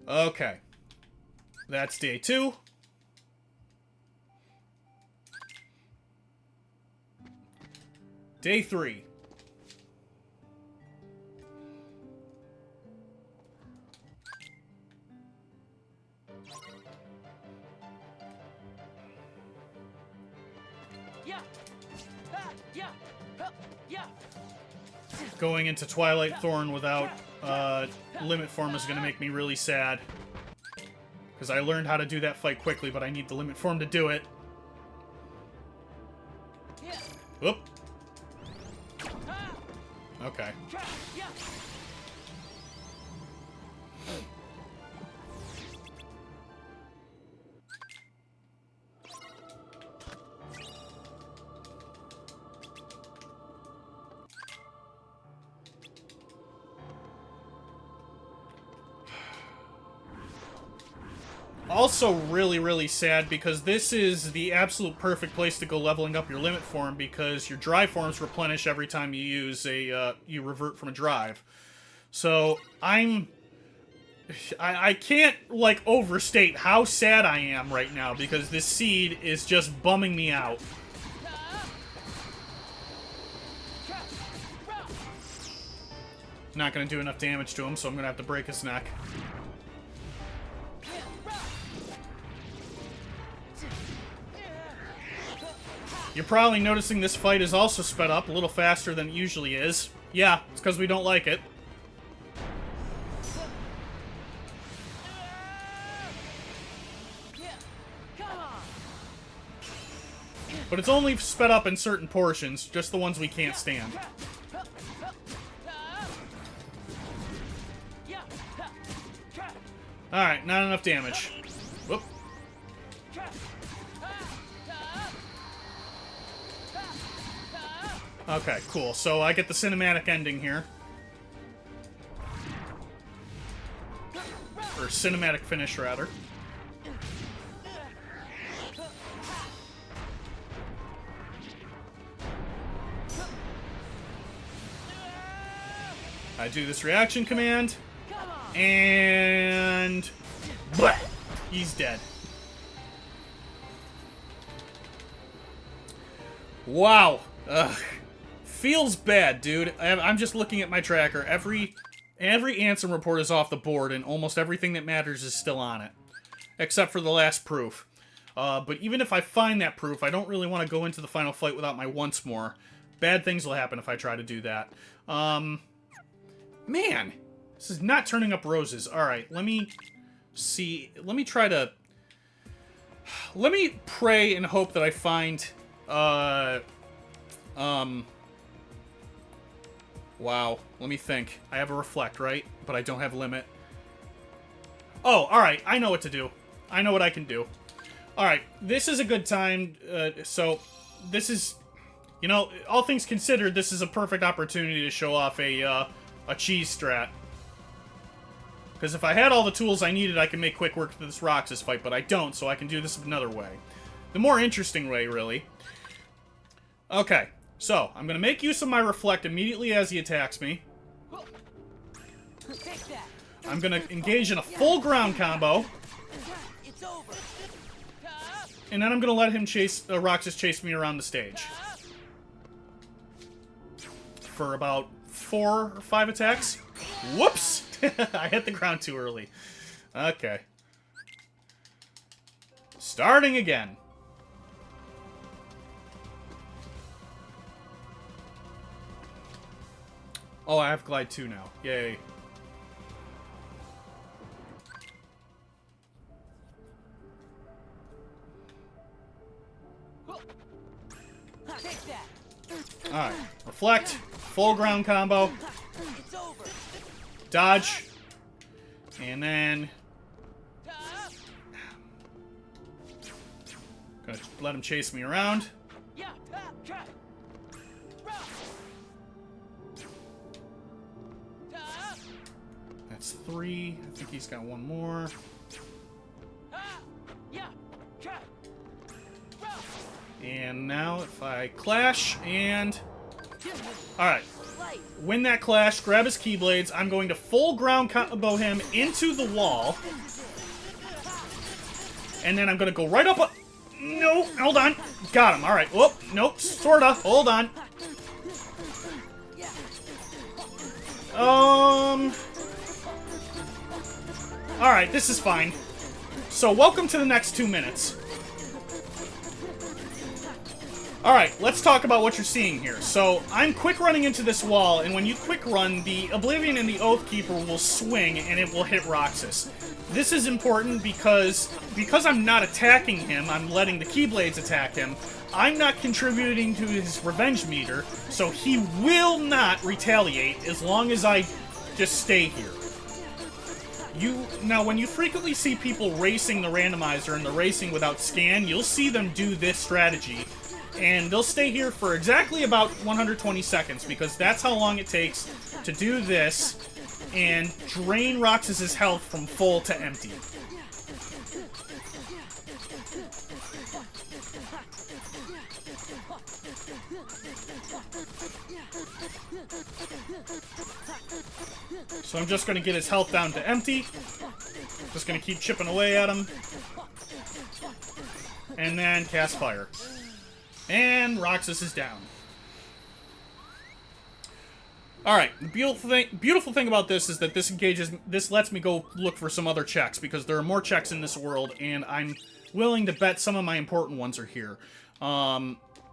Okay. That's day 2. Day 3. Going into Twilight Thorn without Limit Form is going to make me really sad. Because I learned how to do that fight quickly, but I need the Limit Form to do it. Whoop. Okay. Also really, really sad because this is the absolute perfect place to go leveling up your Limit Form because your Drive Forms replenish every time you use a, you revert from a Drive. So, I can't, like, overstate how sad I am right now because this seed is just bumming me out. Not gonna do enough damage to him, so I'm gonna have to break his neck. You're probably noticing this fight is also sped up a little faster than it usually is. Yeah, it's because we don't like it. But it's only sped up in certain portions, just the ones we can't stand. Alright, not enough damage. Whoop. Okay, cool. So I get the cinematic ending here. Or cinematic finish, rather. I do this reaction command. And... bleh, he's dead. Wow. Ugh. Feels bad, dude. I'm just looking at my tracker. Every Ansem report is off the board, and almost everything that matters is still on it. Except for the last proof. But even if I find that proof, I don't really want to go into the final fight without my once more. Bad things will happen if I try to do that. Man! This is not turning up roses. Alright, let me see. Let me try to... Let me pray and hope that I find... Wow. Let me think. I have a reflect, right? But I don't have limit. Oh, alright. I know what to do. I know what I can do. Alright. This is a good time. So, this is... You know, all things considered, this is a perfect opportunity to show off a cheese strat. Because if I had all the tools I needed, I could make quick work of this Roxas fight, but I don't, so I can do this another way. The more interesting way, really. Okay, so, I'm going to make use of my Reflect immediately as he attacks me. I'm going to engage in a full ground combo. And then I'm going to let him chase, Roxas chase me around the stage. For about 4 or 5 attacks. Whoops! I hit the ground too early. Okay. Starting again. Oh, I have Glide 2 now. Yay. Alright. Reflect. Full ground combo. Dodge. And then... Gonna let him chase me around. That's 3. I think he's got one more. And now if I clash and... Alright. Win that clash, grab his Keyblades. I'm going to full ground combo him into the wall. And then I'm going to go right up... No, hold on. Got him. Alright. Whoop. Nope. Sorta. Hold on. Alright, this is fine. So, welcome to the next 2 minutes. Alright, let's talk about what you're seeing here. So, I'm quick running into this wall, and when you quick run, the Oblivion and the Oathkeeper will swing, and it will hit Roxas. This is important because I'm not attacking him, I'm letting the Keyblades attack him. I'm not contributing to his revenge meter, so he will not retaliate as long as I just stay here. Now, when you frequently see people racing the randomizer and the racing without scan, you'll see them do this strategy. And they'll stay here for exactly about 120 seconds, because that's how long it takes to do this and drain Roxas's health from full to empty. So I'm just going to get his health down to empty. Just going to keep chipping away at him. And then cast fire. And Roxas is down. Alright, the beautiful thing about this is that this lets me go look for some other checks, because there are more checks in this world, and I'm willing to bet some of my important ones are here. I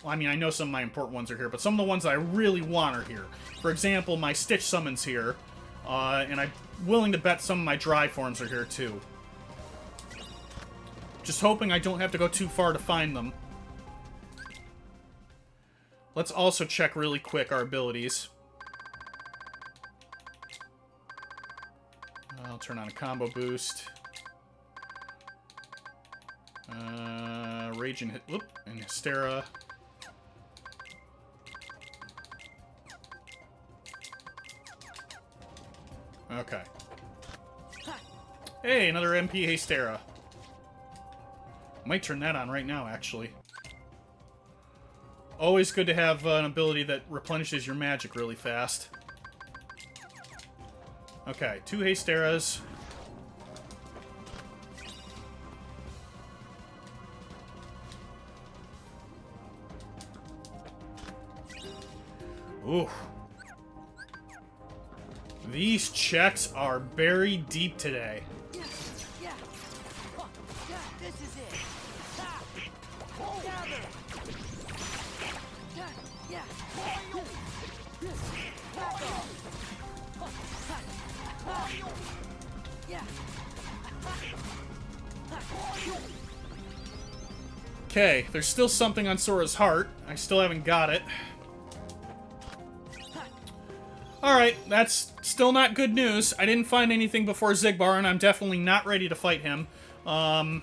mean, I know some of my important ones are here, but some of the ones that I really want are here. For example, my Stitch Summons here, and I'm willing to bet some of my Dry Forms are here too. Just hoping I don't have to go too far to find them. Let's also check really quick our abilities. I'll turn on a combo boost. Rage and Hystera. Okay. Hey, another MP Hystera. Might turn that on right now, actually. Always good to have an ability that replenishes your magic really fast. Okay, 2 Hysteras. Ooh. These checks are buried deep today. This is it. Okay, there's still something on Sora's heart. I still haven't got it. Alright, that's still not good news. I didn't find anything before Zigbar, and I'm definitely not ready to fight him. Alright,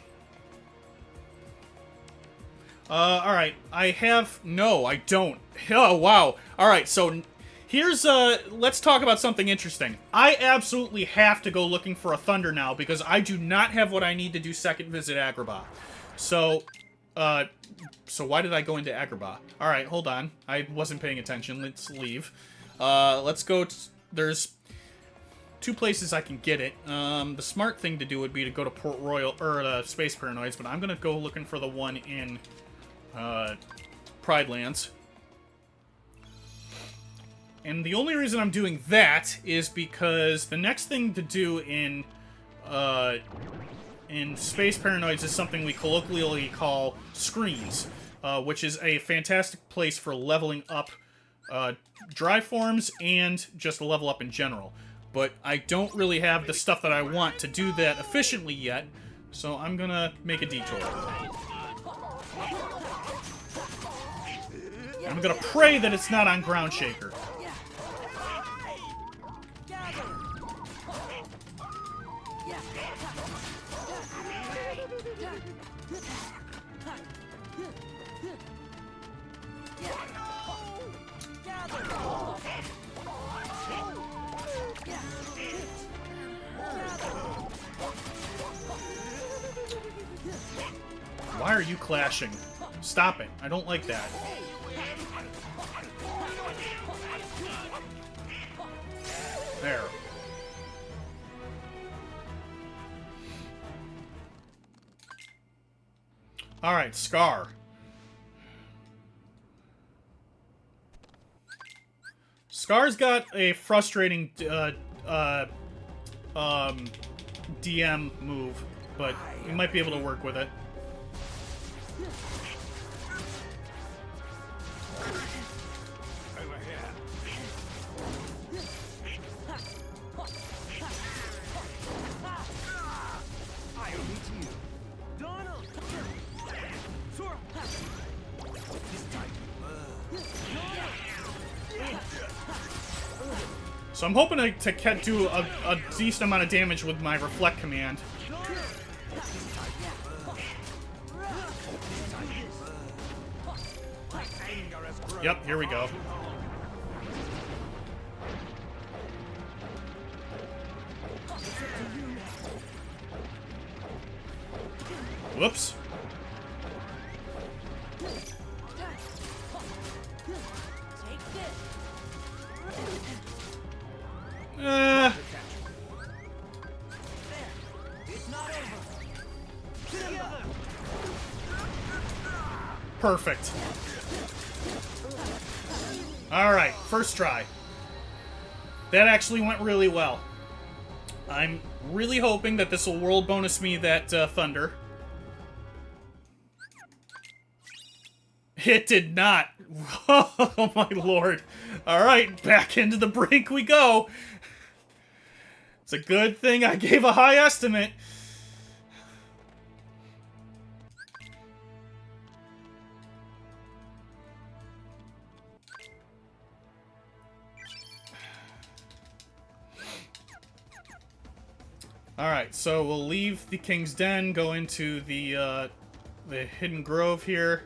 I have... No, I don't. Oh, wow. Alright, so here's, let's talk about something interesting. I absolutely have to go looking for a Thunder now, because I do not have what I need to do Second Visit Agrabah. So why did I go into Agrabah? Alright, hold on. I wasn't paying attention. Let's leave. Let's go... There's 2 places I can get it. The smart thing to do would be to go to Port Royal, or Space Paranoids, but I'm gonna go looking for the one in Pride Lands. And the only reason I'm doing that is because the next thing to do in Space Paranoids is something we colloquially call screens, which is a fantastic place for leveling up dry forms and just level up in general. But I don't really have the stuff that I want to do that efficiently yet, so I'm gonna make a detour. I'm gonna pray that it's not on Ground Shaker. Why are you clashing? Stop it. I don't like that. There. Alright, Scar. Scar's got a frustrating DM move, but we might be able to work with it. So I'm hoping to do a decent amount of damage with my Reflect command. Yep, here we go. Whoops. Perfect. Alright, first try. That actually went really well. I'm really hoping that this will world bonus me that Thunder. It did not. Oh my lord. Alright, back into the brink we go. It's a good thing I gave a high estimate. Alright, so we'll leave the King's Den, go into the Hidden Grove here.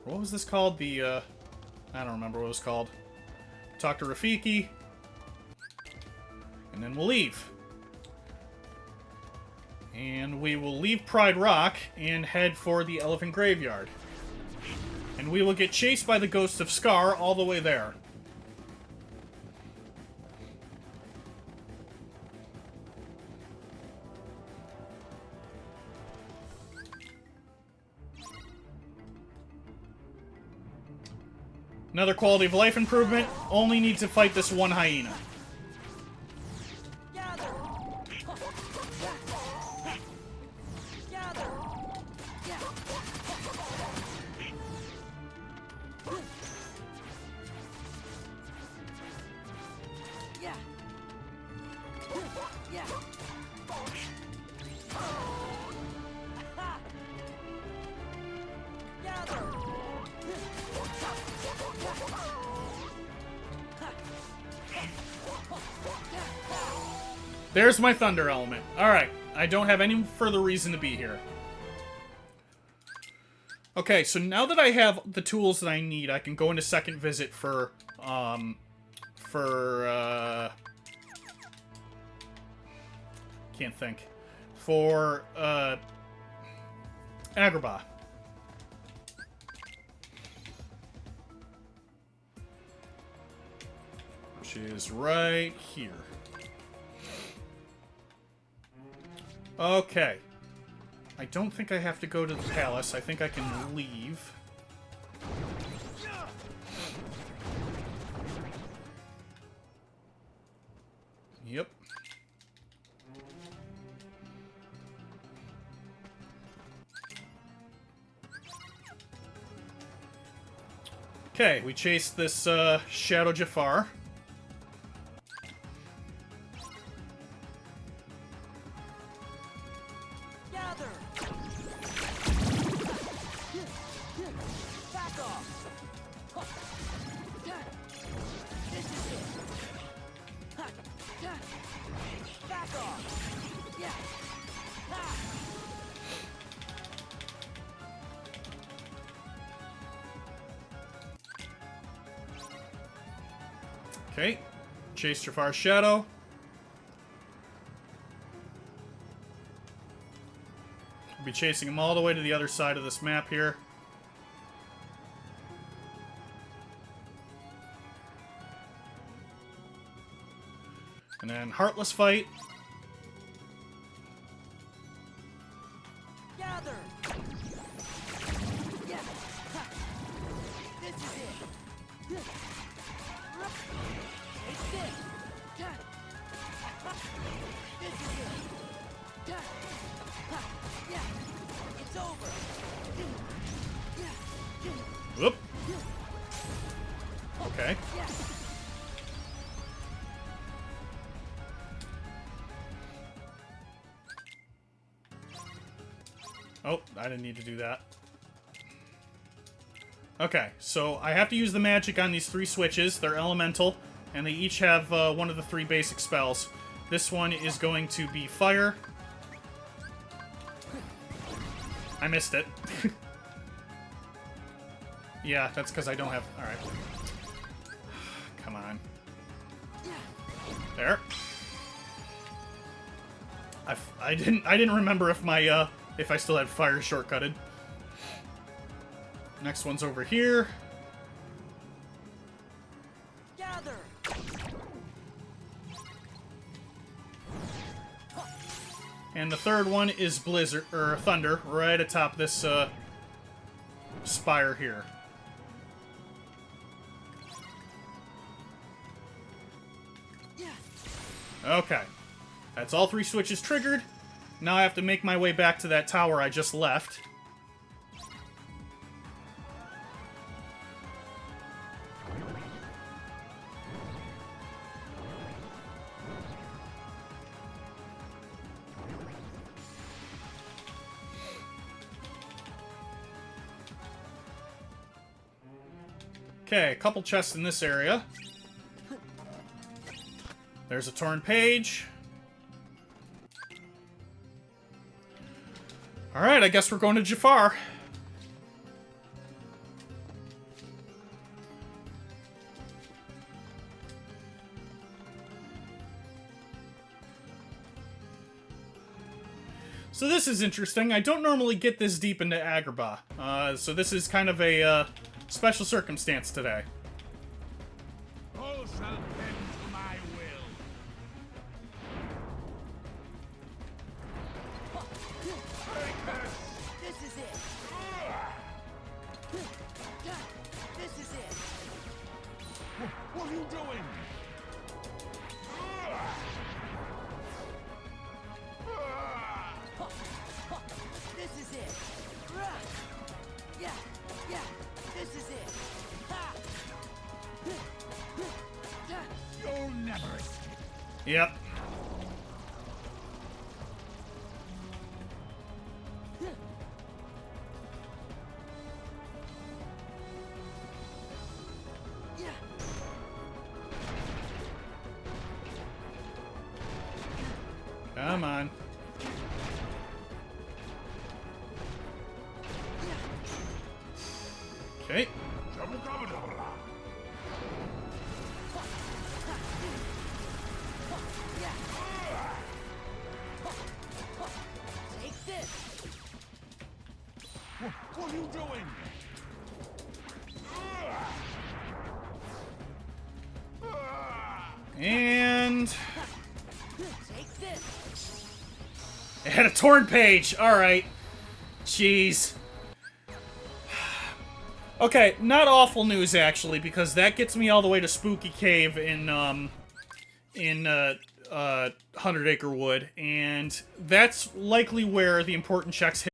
What was this called? I don't remember what it was called. Talk to Rafiki. And then we'll leave. And we will leave Pride Rock and head for the Elephant Graveyard. And we will get chased by the ghost of Scar all the way there. Another quality of life improvement. Only need to fight this one hyena. There's my thunder element. Alright, I don't have any further reason to be here. Okay, so now that I have the tools that I need, I can go into second visit for can't think. For, Agrabah. Which is right here. Okay. I don't think I have to go to the palace. I think I can leave. Yep. Okay, we chased this Shadow Jafar. Gather. Back off. This is it. Back off. Yeah. Okay. Chase Jafar's Shadow. We'll be chasing him all the way to the other side of this map here. And then Heartless Fight. Gather. Yeah. This is it. It's this. This is it. Yeah. It's over. Whoop. Okay. Yeah. Oh, I didn't need to do that. Okay, so I have to use the magic on these 3 switches. They're elemental, and they each have one of the 3 basic spells. This one is going to be fire. I missed it. Yeah, that's because I don't have... Alright. Come on. There. I didn't remember if my if I still had fire shortcutted. Next one's over here. Gather. And the third one is Blizzard or Thunder right atop this spire here. Okay. That's all 3 switches triggered. Now I have to make my way back to that tower I just left. Okay, a couple chests in this area. There's a torn page. Alright, I guess we're going to Jafar. So this is interesting. I don't normally get this deep into Agrabah. So this is kind of a special circumstance today. All shall bend to my will. This is it. This is it. What are you doing? This is it. Yeah, yeah. This is it. Ha! You'll never escape. Yep. Come on. Okay. Take this. What are you doing? And Take this. it had a torn page. All right. Jeez. Okay, not awful news actually, because that gets me all the way to Spooky Cave in 100 Acre Wood, and that's likely where the important checks hit.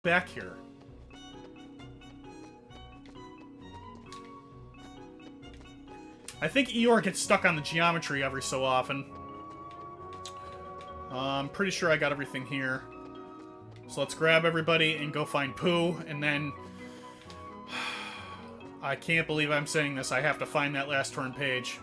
Back here. I think Eeyore gets stuck on the geometry every so often. I'm pretty sure I got everything here. So let's grab everybody and go find Pooh, and then... I can't believe I'm saying this. I have to find that last torn page.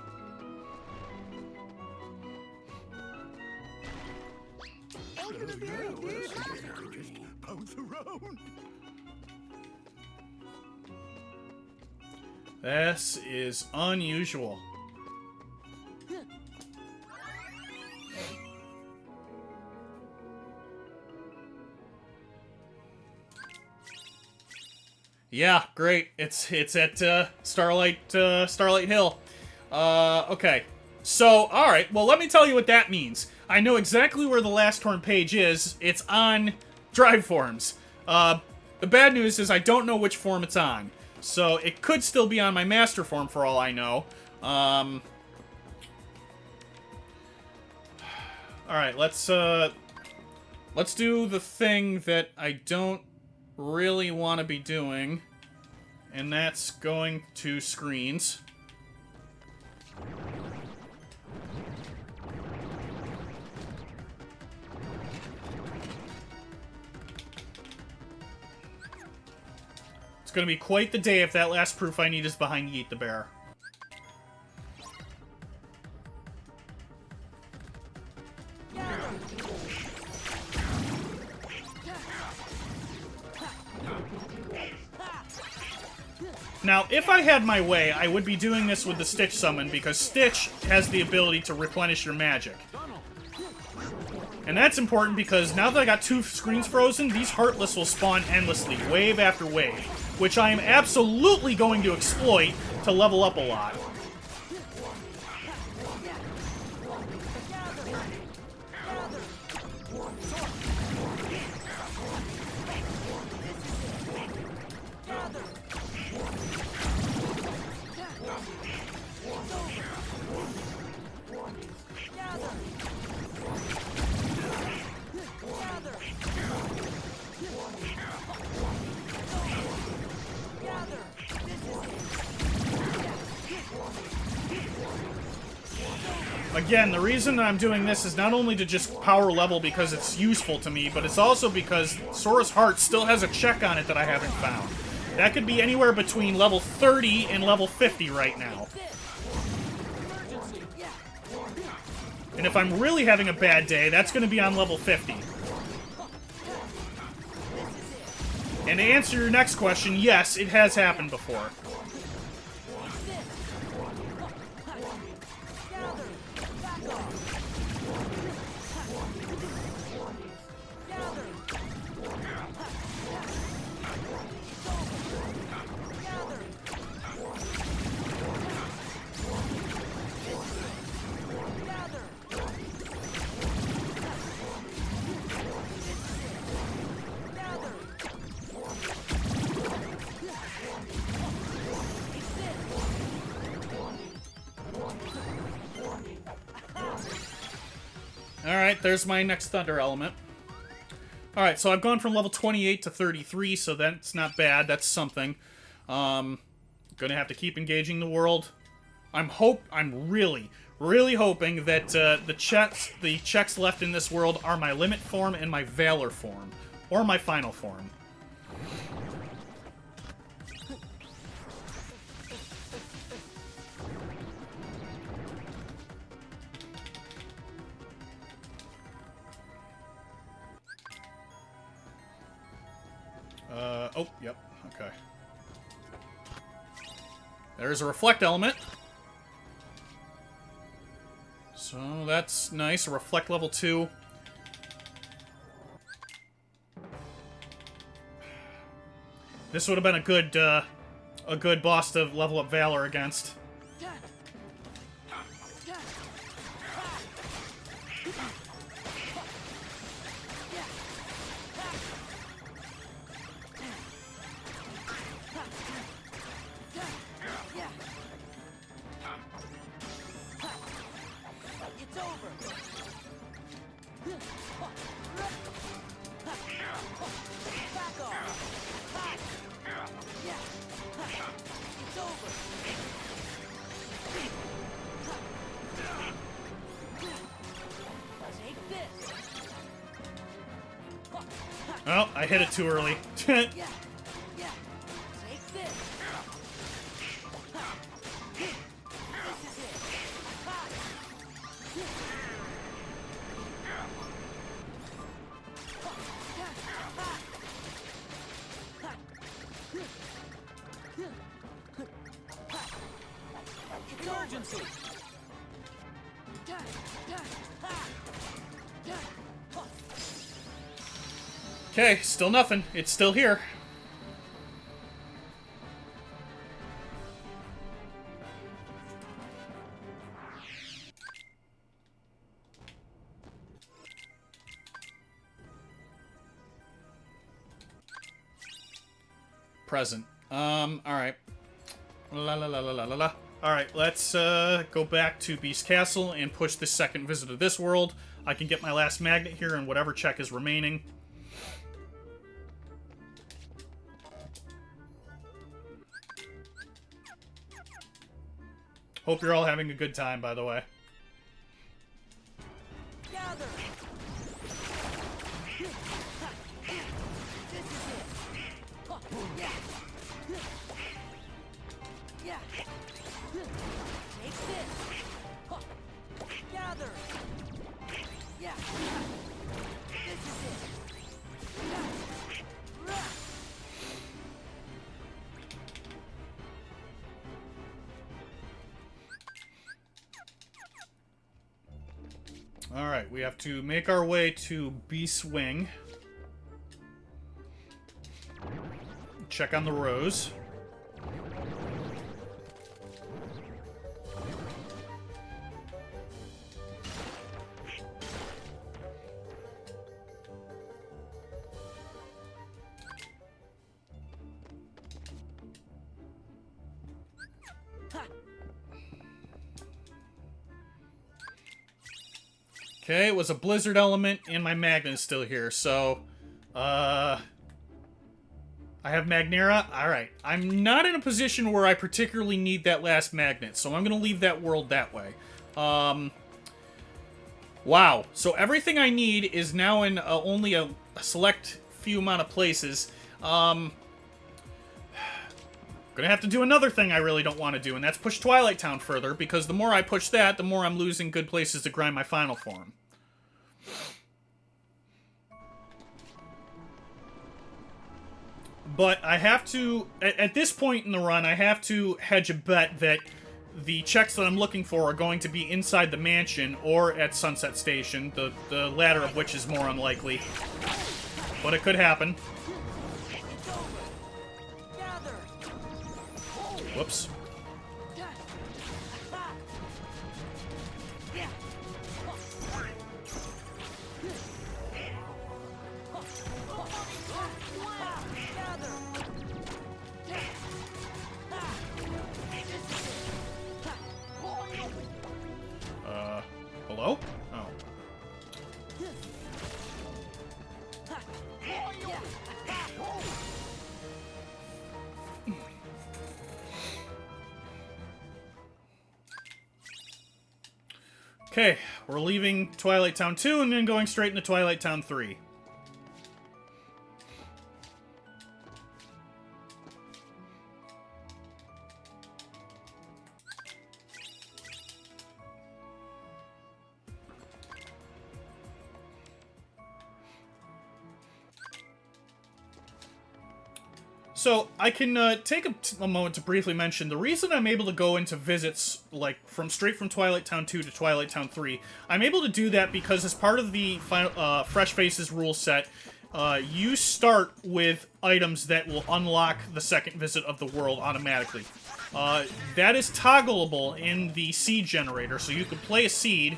This is unusual. Yeah, great. It's at Starlight Hill. Okay. So, all right. Well, let me tell you what that means. I know exactly where the last torn page is. It's on Drive forms. The bad news is I don't know which form it's on. So it could still be on my master form for all I know. Alright, let's Let's do the thing that I don't really want to be doing, and that's going to screens. It's going to be quite the day if that last proof I need is behind Yeet the Bear. Now, if I had my way, I would be doing this with the Stitch summon, because Stitch has the ability to replenish your magic. And that's important because now that I got 2 screens frozen, these Heartless will spawn endlessly, wave after wave, which I am absolutely going to exploit to level up a lot. Again, the reason I'm doing this is not only to just power level because it's useful to me, but it's also because Sora's Heart still has a check on it that I haven't found. That could be anywhere between level 30 and level 50 right now. And if I'm really having a bad day, that's going to be on level 50. And to answer your next question, yes, it has happened before. Alright, there's my next Thunder element. Alright, so I've gone from level 28 to 33, so that's not bad. That's something. Gonna have to keep engaging the world. I'm really hoping that the checks left in this world are my Limit form and my Valor form. Or my final form. Oh, yep, okay. There's a Reflect element. So that's nice, a Reflect level 2. This would have been a good boss to level up Valor against. Oh, I hit it too early. Okay, still nothing. It's still here. Present. Alright. La la la la la la la. Alright, let's go back to Beast Castle and push the second visit of this world. I can get my last magnet here and whatever check is remaining. Hope you're all having a good time, by the way. Gather. This is it. Yeah. Yeah. Take this. Gather. Yeah. This is it. Alright, we have to make our way to Beast's Wing. Check on the rose. Okay, it was a blizzard element, and my magnet is still here, so, I have Magnera. Alright, I'm not in a position where I particularly need that last magnet, so I'm gonna leave that world that way. Wow, so everything I need is now in only a select few amount of places. Gonna have to do another thing I really don't want to do, and that's push Twilight Town further, because the more I push that, the more I'm losing good places to grind my final form. But I have to, at this point in the run, I have to hedge a bet that the checks that I'm looking for are going to be inside the mansion or at Sunset Station, the latter of which is more unlikely. But it could happen. Whoops. Hello? Oh. Okay, we're leaving Twilight Town 2 and then going straight into Twilight Town 3. So, I can take a moment to briefly mention the reason I'm able to go into visits, like, straight from Twilight Town 2 to Twilight Town 3. I'm able to do that because as part of the Fresh Faces rule set, you start with items that will unlock the second visit of the world automatically. That is toggleable in the seed generator, so you could play a seed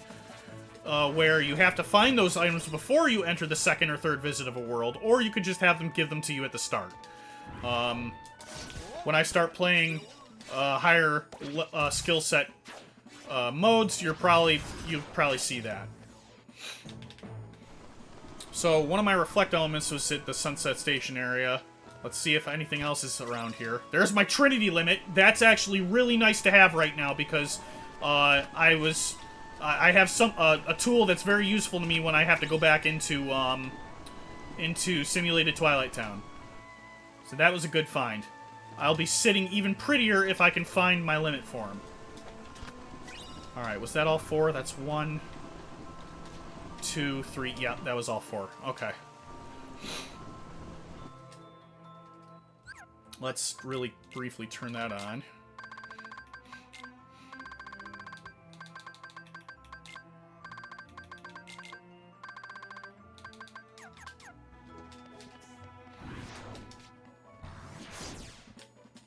where you have to find those items before you enter the second or third visit of a world, or you could just have them give them to you at the start. When I start playing higher skill set modes, you'll probably see that. So one of my reflect elements was at the Sunset Station area. Let's see if anything else is around here. There's my Trinity limit. That's actually really nice to have right now because I have a tool that's very useful to me when I have to go back into Simulated Twilight Town. So that was a good find. I'll be sitting even prettier if I can find my limit form. Alright, was that all four? That's 1, 2, 3. Yeah, that was all 4. Okay. Let's really briefly turn that on.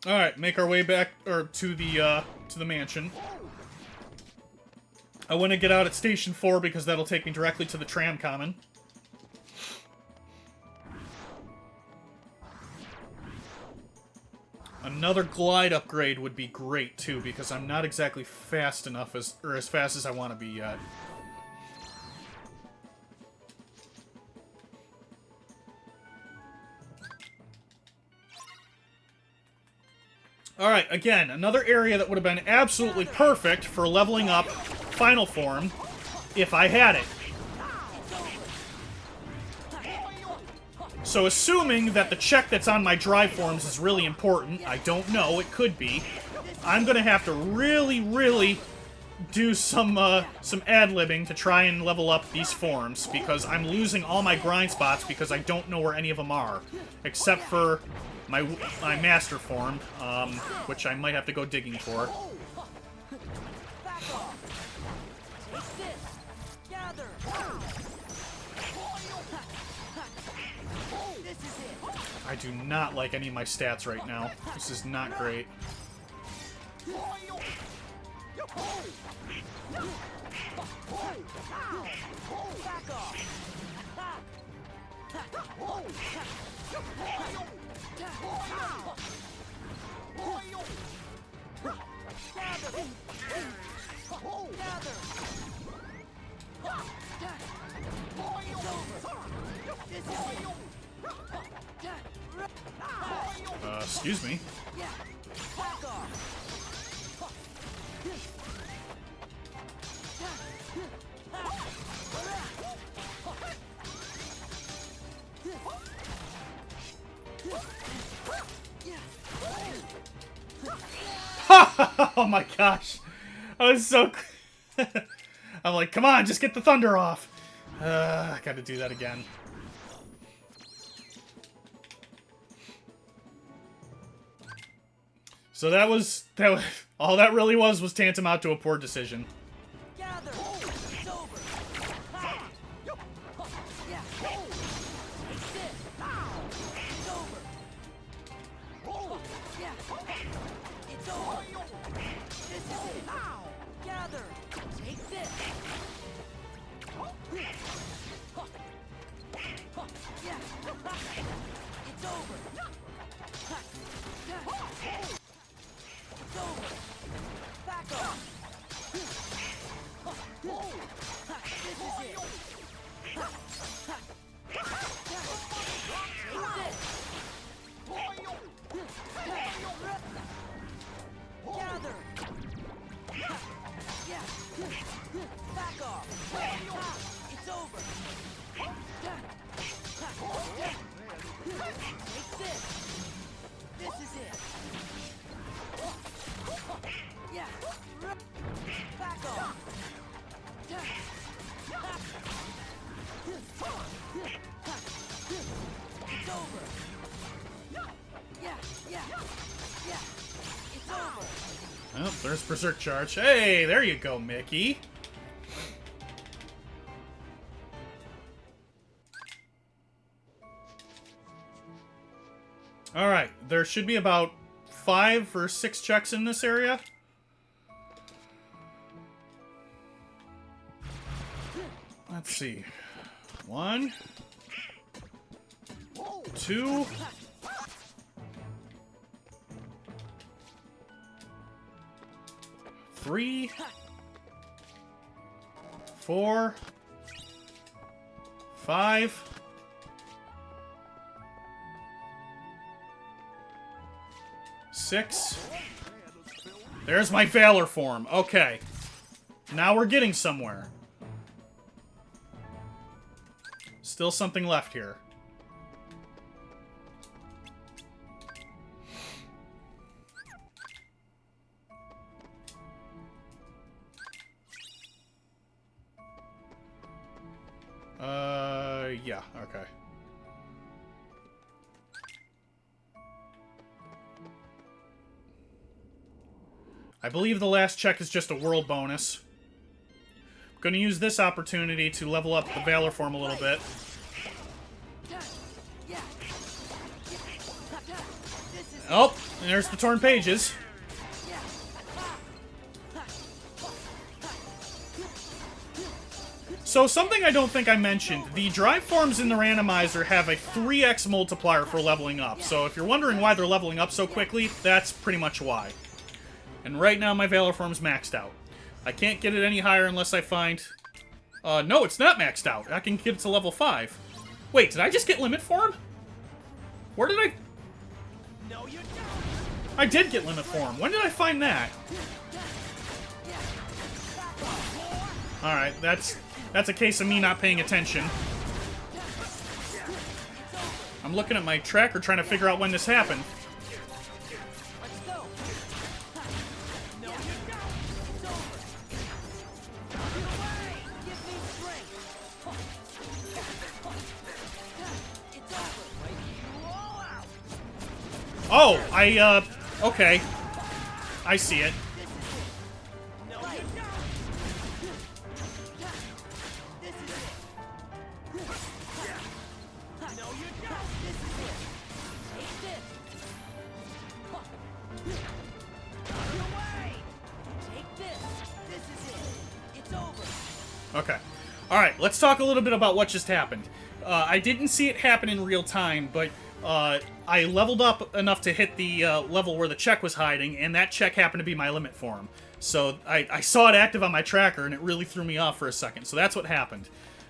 All right, make our way back to the mansion. I want to get out at Station 4 because that'll take me directly to the tram common. Another glide upgrade would be great, too, because I'm not exactly fast enough as fast as I want to be yet. Alright, again, another area that would have been absolutely perfect for leveling up Final Form if I had it. So assuming that the check that's on my drive forms is really important, I don't know, it could be, I'm gonna have to really do some ad-libbing to try and level up these forms, because I'm losing all my grind spots because I don't know where any of them are, except for my master form, which I might have to go digging for. I do not like any of my stats right now. This is not great. Excuse me. Oh my gosh. I was so... I'm like, come on, just get the thunder off. I gotta do that again. So that was all that really was tantamount to a poor decision. Gather. It's over. Yeah. It's it. It's over. Yeah. It's over. This is it. Gather. Take this. Yeah. It's over. It's over. Back off. This is it. Gather. Yeah. Back off. It's over. Take this. This is it. Yeah. Back off. It's over. Yeah. It's over. Oh, there's Berserk Charge. Hey, there you go, Mickey. Alright, there should be about 5 or 6 checks in this area. Let's see. 1, 2, 3, 4, 5, 6. There's my Valor form. Okay. Now we're getting somewhere. Still something left here. Yeah, okay. I believe the last check is just a world bonus. I'm going to use this opportunity to level up the Valor form a little bit. Oh, and there's the torn pages. So something I don't think I mentioned, the drive forms in the randomizer have a 3x multiplier for leveling up. So if you're wondering why they're leveling up so quickly, that's pretty much why. And right now my Valor form's maxed out. I can't get it any higher unless I find... no, it's not maxed out. I can get it to level 5. Wait, did I just get limit form? Where did I... No, you don't. I did get limit form. When did I find that? Alright, that's a case of me not paying attention. I'm looking at my tracker trying to figure out when this happened. Let's go. No, you don't. It's over. Get away. Give me strength. It's over. Wait, you all out. Oh, okay. I see it. No, you don't. This is it. No, you don't. This is it. Take this. Get away. Take this. This is it. It's over. Okay. Alright, let's talk a little bit about what just happened. I didn't see it happen in real time, but I leveled up enough to hit the level where the check was hiding, and that check happened to be my limit form. So I saw it active on my tracker, and it really threw me off for a second. So that's what happened.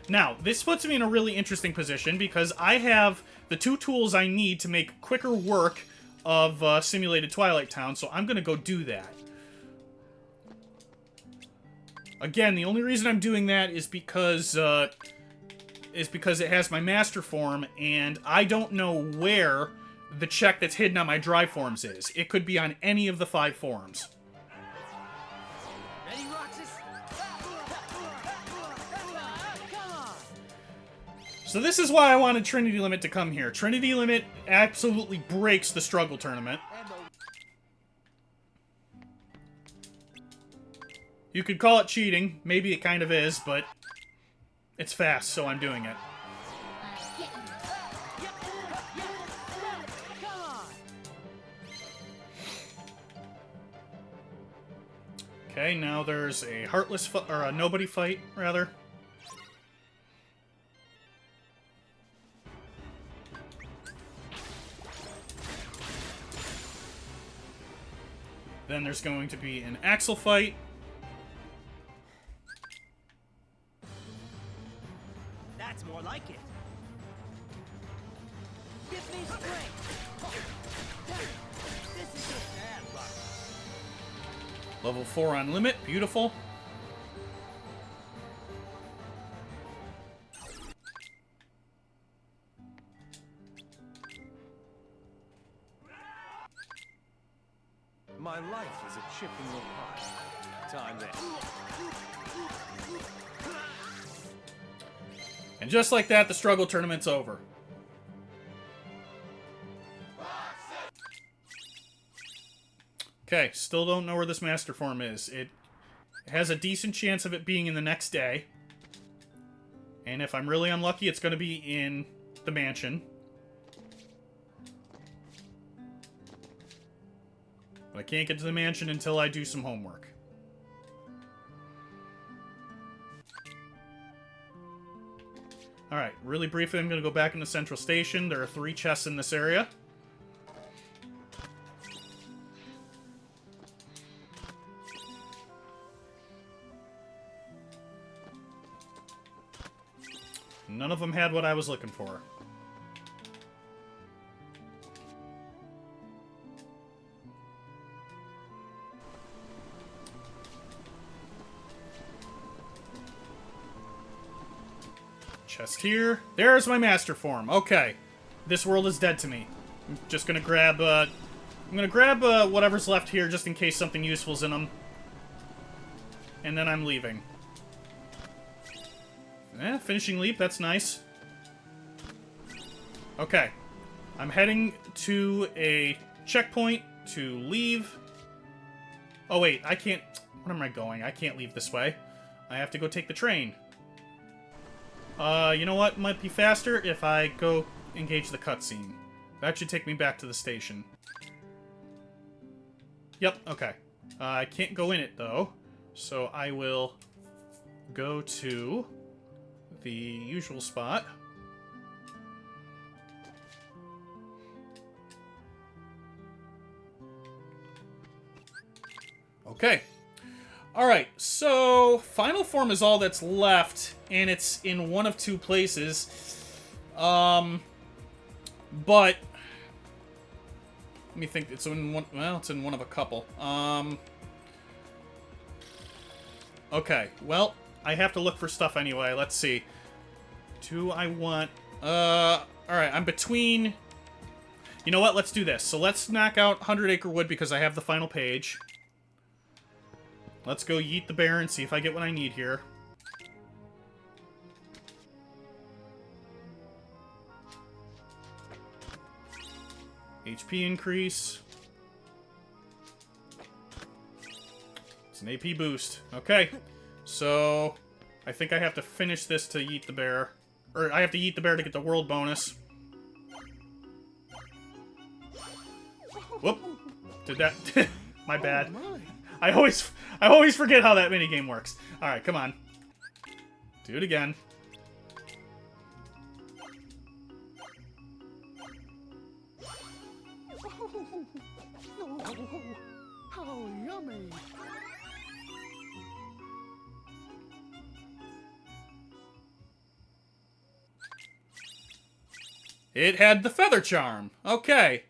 Now, this puts me in a really interesting position, because I have the 2 tools I need to make quicker work of Simulated Twilight Town, so I'm going to go do that. Again, the only reason I'm doing that is because it has my master form, and I don't know where the check that's hidden on my drive forms is. It could be on any of the 5 forms. Ready, Roxas? Come on. So this is why I wanted Trinity Limit to come here. Trinity Limit absolutely breaks the struggle tournament. You could call it cheating. Maybe it kind of is, but it's fast, so I'm doing it. Come on. Okay, now there's a heartless or a nobody fight, rather. Then there's going to be an Axel fight. That's more like it. Give me strength. This is it. Yeah, Roxas. Level 4 on limit, beautiful. My life is a chip in your pie. Time then. And just like that, the struggle tournament's over. Okay, still don't know where this master form is. It has a decent chance of it being in the next day. And if I'm really unlucky, it's going to be in the mansion. But I can't get to the mansion until I do some homework. Alright, really briefly, I'm going to go back into Central Station. There are 3 chests in this area. None of them had what I was looking for. Chest here. There's my master form. Okay. This world is dead to me. I'm just gonna grab, whatever's left here just in case something useful's in them. And then I'm leaving. Finishing leap, that's nice. Okay. I'm heading to a checkpoint to leave. Oh wait, I can't... Where am I going? I can't leave this way. I have to go take the train. You know what? Might be faster if I go engage the cutscene. That should take me back to the station. Yep, okay. I can't go in it, though. So I will go to the usual spot. Okay. Alright, so final form is all that's left, and it's in one of two places. But let me think. It's in one. Well, it's in one of a couple. Okay. Well, I have to look for stuff anyway. Let's see. Do I want? All right. I'm between. You know what? Let's do this. So let's knock out 100 Acre Wood because I have the final page. Let's go yeet the bear and see if I get what I need here. HP increase. It's an AP boost. Okay. So, I think I have to finish this to yeet the bear. Or, I have to yeet the bear to get the world bonus. Whoop. Did that... My bad. I always forget how that minigame works. Alright, come on. Do it again. How yummy! It had the feather charm. Okay.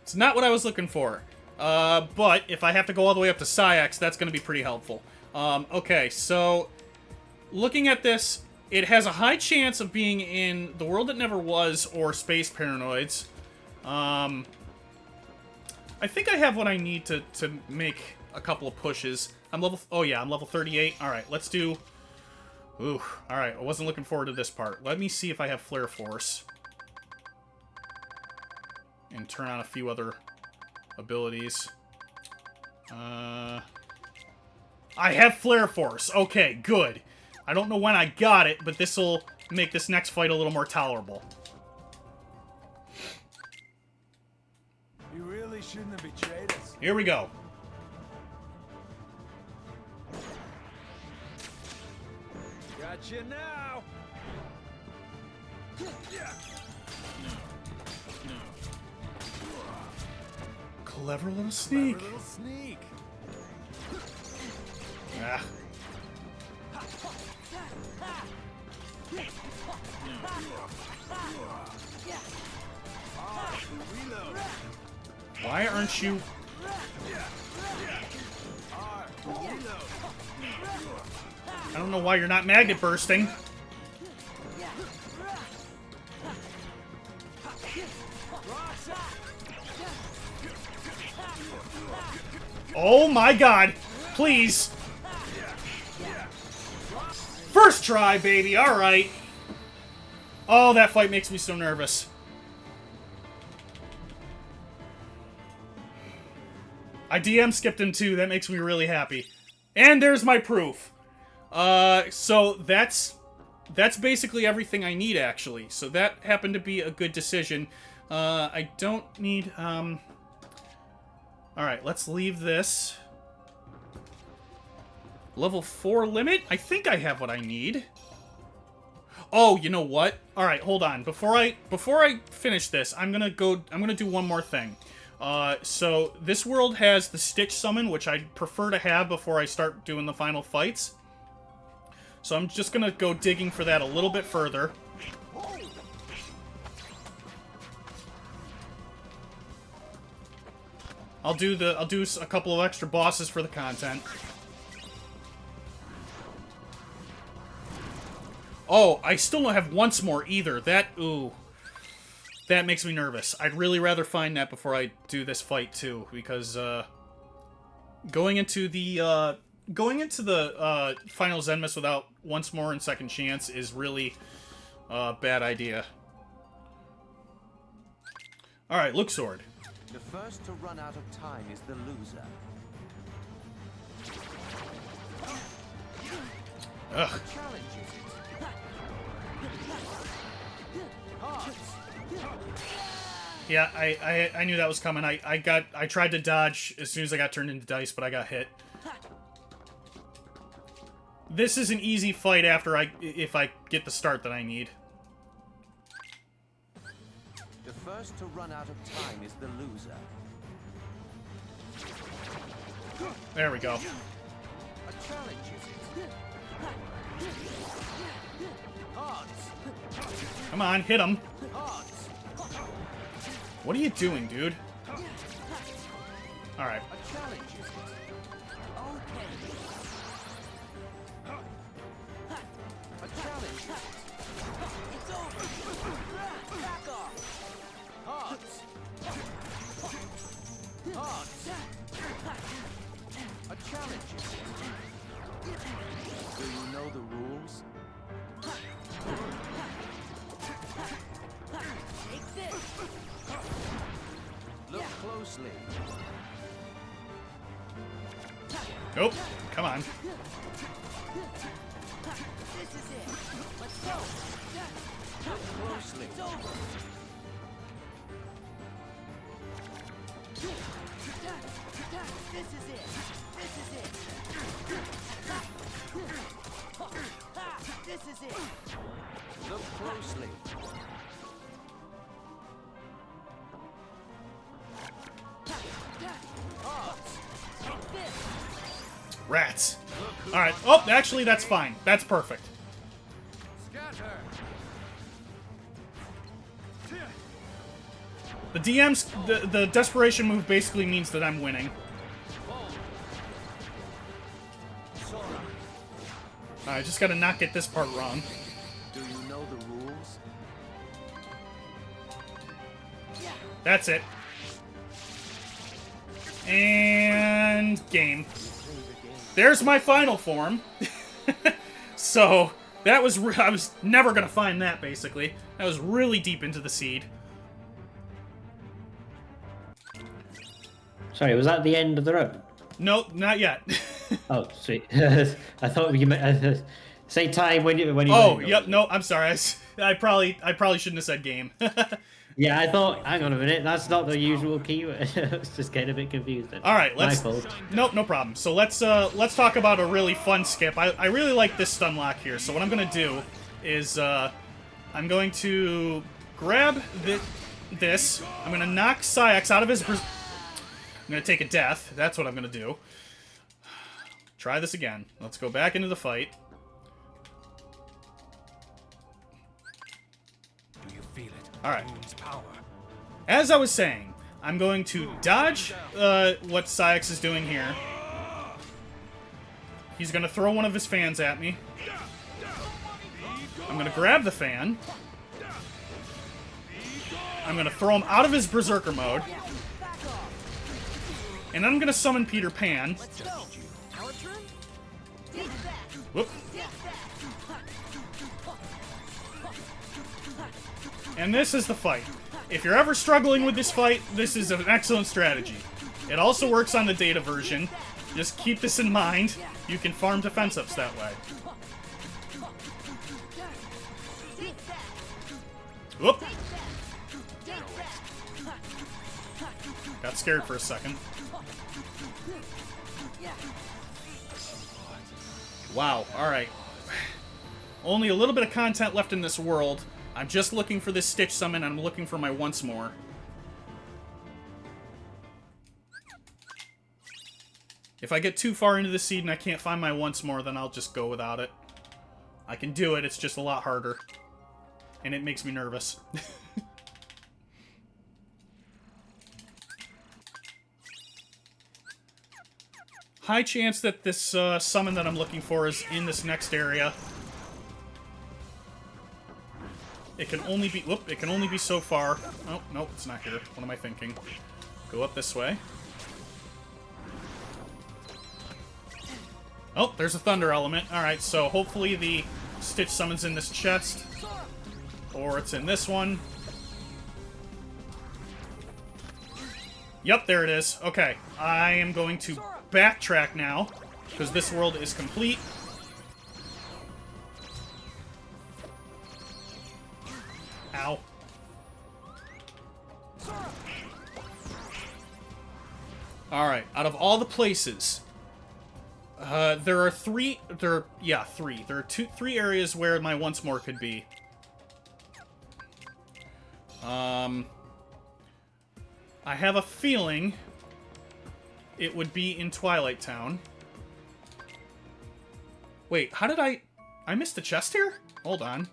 It's not what I was looking for. But if I have to go all the way up to Syax, that's going to be pretty helpful. Okay, so looking at this, it has a high chance of being in The World That Never Was or Space Paranoids. I think I have what I need to make a couple of pushes. Oh yeah, I'm level 38. Alright, let's do... Ooh, alright, I wasn't looking forward to this part. Let me see if I have Flare Force. And turn on a few other abilities. I have Flare Force. Okay, good. I don't know when I got it, but this'll make this next fight a little more tolerable. You really shouldn't have betrayed us. Here we go. Got you now. Clever little sneak. Clever little sneak. Ah. Reload. Why aren't you... I don't know why you're not magnet bursting. Oh my god! Please! First try, baby! Alright. Oh, that fight makes me so nervous. I DM skipped him too. That makes me really happy. And there's my proof. So that's basically everything I need, actually. So that happened to be a good decision. I don't need, Alright, let's leave this. Level 4 limit? I think I have what I need. Oh, you know what? Alright, hold on. Before I finish this, I'm gonna do one more thing. So this world has the Stitch summon, which I'd prefer to have before I start doing the final fights. So I'm just gonna go digging for that a little bit further. I'll do a couple of extra bosses for the content. Oh, I still don't have once more either. Ooh. That makes me nervous. I'd really rather find that before I do this fight too, because going into the final Zenmas without once more and second chance is really a bad idea. All right, Look Sword. The first to run out of time is the loser. Ugh. Challenge is Yeah, I knew that was coming. I tried to dodge as soon as I got turned into dice, but I got hit. This is an easy fight if I get the start that I need. The first to run out of time is the loser. There we go. A challenge, is it? Hearts! Come on, hit him. Hearts! What are you doing, dude? Alright. A challenge, is it? Okay. A challenge, is it? It's over. Back off. Hearts! Hearts! A challenge, is it? Do you know the rules? Take this. Look closely. Nope. Come on. This is it. Let's go. Look closely. It's over. This is it. This is it. This is it. Look closely. Hearts! Take this. Rats. Alright. Oh, actually, that's fine. That's perfect. Scatter! The DM's... The desperation move basically means that I'm winning. Sora! I just gotta not get this part wrong. Do you know the rules? That's it. And... game. There's my final form. So, that was... I was never gonna find that, basically. I was really deep into the seed. Sorry, was that the end of the run? No, not yet. Oh, sweet. I thought you meant say time when you Oh, yep. No, I'm sorry. I probably shouldn't have said game. Yeah, I thought. Hang on a minute. That's not the usual keyword. I was just getting a bit confused. Then. All right, let's. My fault. Nope, no problem. So let's talk about a really fun skip. I really like this stun lock here. So what I'm gonna do is I'm going to grab this. I'm gonna knock Sayax out of his. I'm gonna take a death. That's what I'm gonna do. Try this again. Let's go back into the fight. Do you feel it? All right. Moon's power. As I was saying, I'm going to dodge what Sayax is doing here. He's going to throw one of his fans at me. I'm going to grab the fan. I'm going to throw him out of his Berserker mode. And then I'm going to summon Peter Pan. Let's go. Our turn? Take that. Whoop. Take that. And this is the fight. If you're ever struggling with this fight, this is an excellent strategy. It also works on the data version. Just keep this in mind. You can farm defense ups that way. Take that. Whoop. Take that. Got scared for a second. Wow, alright. Only a little bit of content left in this world. I'm just looking for this Stitch summon, and I'm looking for my once more. If I get too far into the seed and I can't find my once more, then I'll just go without it. I can do it, it's just a lot harder. And it makes me nervous. High chance that this summon that I'm looking for is in this next area. It can only be... Whoop, it can only be so far. Oh, nope, it's not here. What am I thinking? Go up this way. Oh, there's a thunder element. Alright, so hopefully the Stitch summon's in this chest. Or it's in this one. Yep, there it is. Okay, I am going to backtrack now, because this world is complete. Ow. Alright, out of all the places There are three. Three. There are three areas where my once more could be. I have a feeling it would be in Twilight Town. Wait, how did I missed the chest here? Hold on.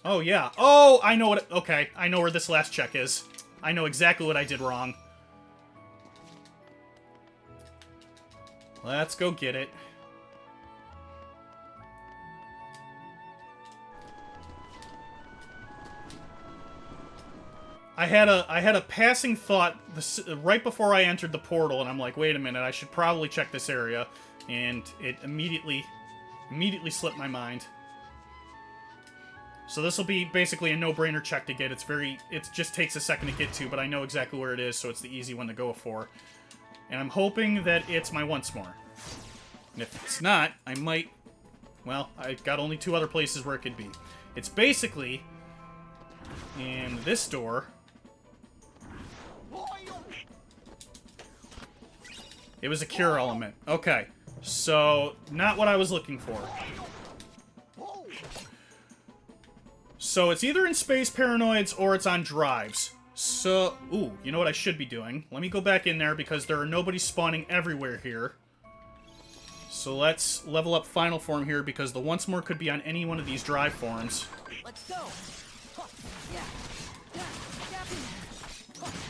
Oh, yeah. Oh, I know what... Okay, I know where this last check is. I know exactly what I did wrong. Let's go get it. I had a passing thought right before I entered the portal, and I'm like, wait a minute, I should probably check this area, and it immediately slipped my mind. So this will be basically a no-brainer check to get. It just takes a second to get to, but I know exactly where it is, so it's the easy one to go for. And I'm hoping that it's my once more. And if it's not, I might... Well, I've got only two other places where it could be. It's basically in this door. It was a cure element. Okay. So, not what I was looking for. So, it's either in Space Paranoids or it's on drives. So, ooh, you know what I should be doing? Let me go back in there because there are nobody spawning everywhere here. So let's level up Final Form here because the once more could be on any one of these drive forms. Let's go. Yeah.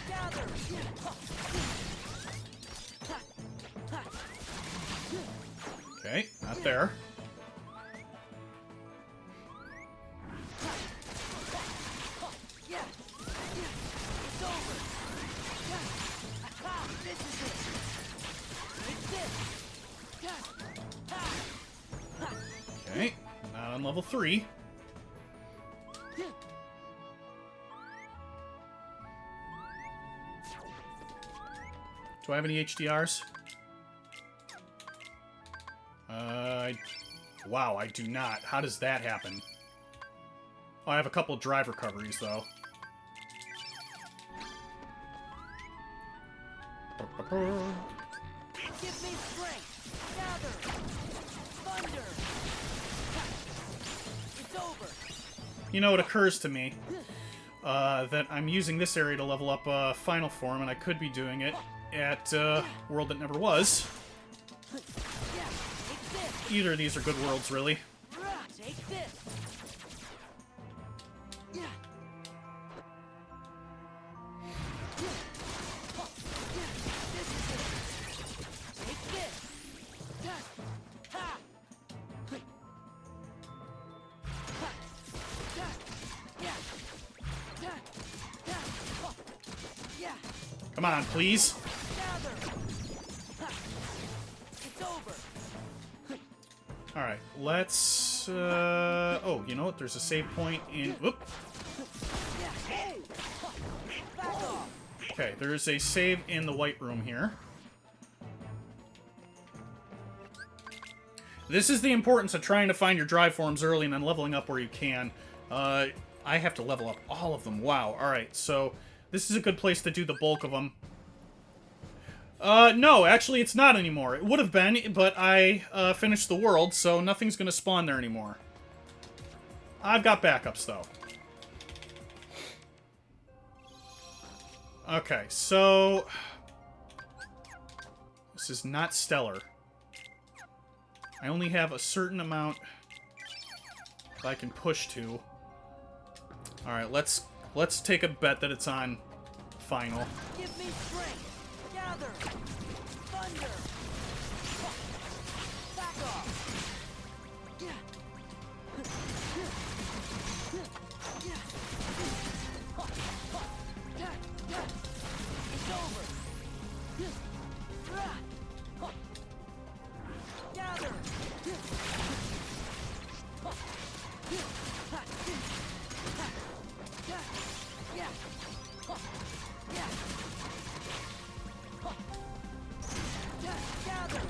Gather. Okay, not there. Yeah. It's over. This is it. It's this. Okay, not on level 3. Do I have any HDRs? Wow, I do not. How does that happen? Oh, I have a couple drive recoveries, though. Give me strength. Gather. Thunder. It's over. You know, it occurs to me that I'm using this area to level up Final Form, and I could be doing it at World That Never Was. Either of these are good worlds, really. Take this. Yeah. This is it. Take this. Ha. Yeah. Come on, please. Gather. It's over. Alright, let's... oh, you know what? There's a save point in... Whoop. Okay, there's a save in the white room here. This is the importance of trying to find your drive forms early and then leveling up where you can. I have to level up all of them. Wow. Alright, so this is a good place to do the bulk of them. No, actually it's not anymore. It would have been, but I finished the world, so nothing's gonna spawn there anymore. I've got backups, though. Okay, so... This is not stellar. I only have a certain amount that I can push to. Alright, let's take a bet that it's on final. Give me strength. Gather. Thunder. Back off. Yeah. It's over. Gather. Yeah. Gather. Yeah. Gather.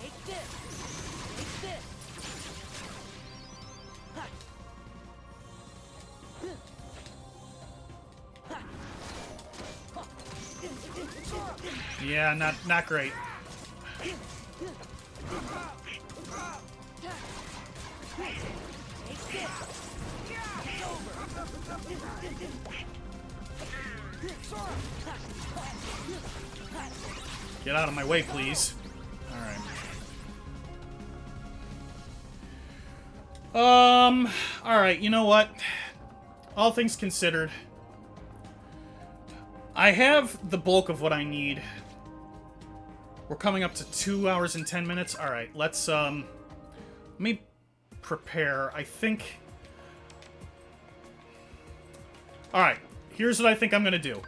Take this. Take this. Yeah, not great. Get out of my way, please. Alright. Alright, you know what? All things considered, I have the bulk of what I need. We're coming up to 2 hours and 10 minutes. Alright, let's, let me prepare. I think... Alright, here's what I think I'm gonna do.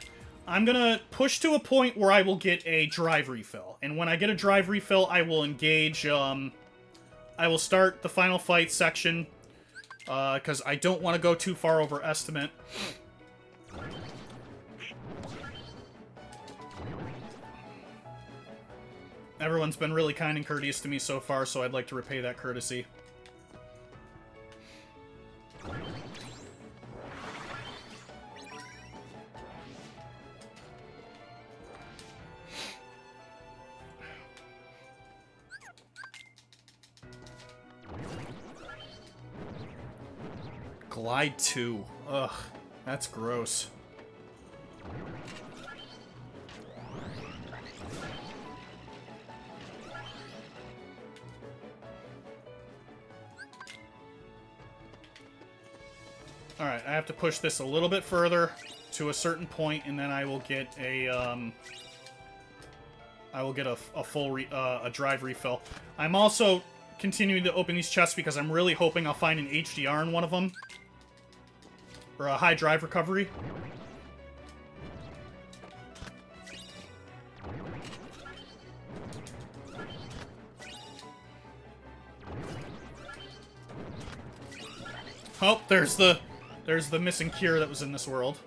I'm gonna push to a point where I will get a drive refill. And when I get a drive refill, I will engage, I will start the final fight section, because I don't want to go too far over estimate. Everyone's been really kind and courteous to me so far, so I'd like to repay that courtesy. Glide 2. Ugh, that's gross. Alright, I have to push this a little bit further to a certain point, and then I will get a, full a drive refill. I'm also continuing to open these chests because I'm really hoping I'll find an HDR in one of them. Or a high drive recovery. Oh, there's the missing cure that was in this world.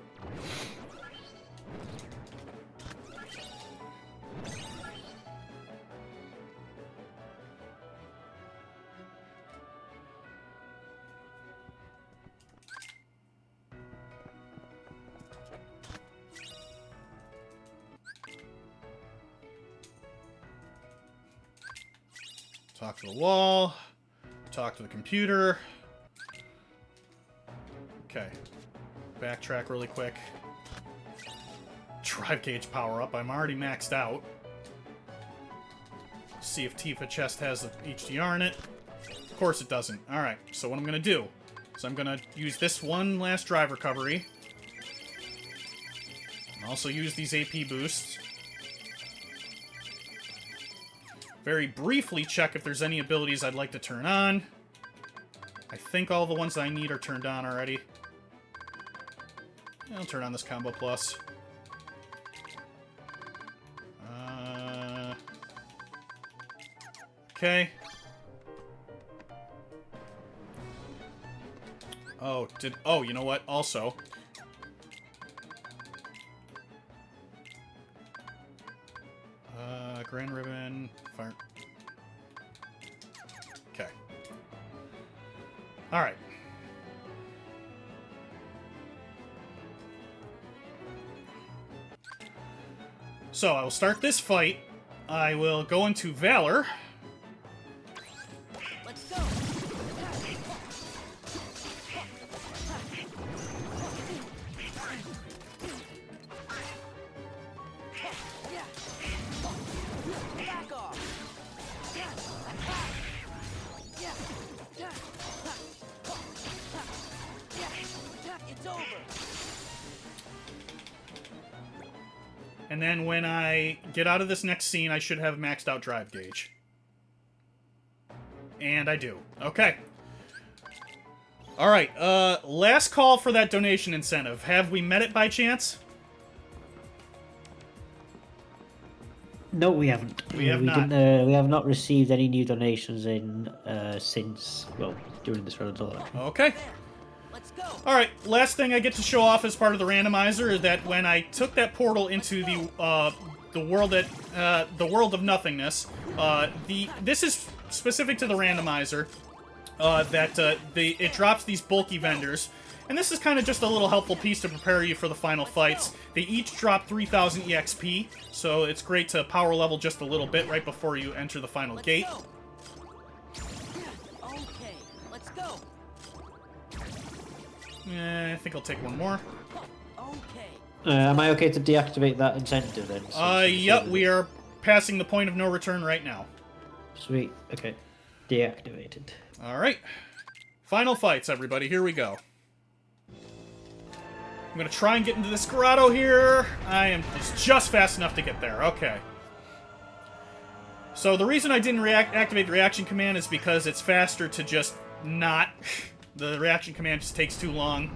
Talk to the wall. Talk to the computer. Okay. Backtrack really quick. Drive gauge power up. I'm already maxed out. See if Tifa chest has the HDR in it. Of course it doesn't. Alright, so what I'm gonna do is I'm gonna use this one last drive recovery. And also use these AP boosts. Very briefly check if there's any abilities I'd like to turn on. I think all the ones that I need are turned on already. I'll turn on this combo plus. Okay. Oh, you know what? Also. Grand Ribbon. Fire. Okay. Alright. So, I will start this fight. I will go into Valor. Let's go. Back off. It's over. And then when I get out of this next scene, I should have maxed out drive gauge. And I do. Okay. Alright, last call for that donation incentive. Have we met it by chance? No, we haven't. We have not. We have not received any new donations in since, well, during this round at all. Okay. Let's go. Alright, last thing I get to show off as part of the randomizer is that when I took that portal into the world of nothingness, this is specific to the randomizer, it drops these bulky vendors. And this is kind of just a little helpful piece to prepare you for the final fights. They each drop 3,000 EXP, so it's great to power level just a little bit right before you enter the final gate. Go. Okay, let's go. I think I'll take one more. Okay. Am I okay to deactivate that incentive then? Yep, we are passing the point of no return right now. Sweet. Okay. Deactivated. Alright. Final fights, everybody. Here we go. I'm gonna try and get into this grotto here. It's just fast enough to get there. Okay. So the reason I didn't activate the reaction command is because it's faster to just not. The reaction command just takes too long.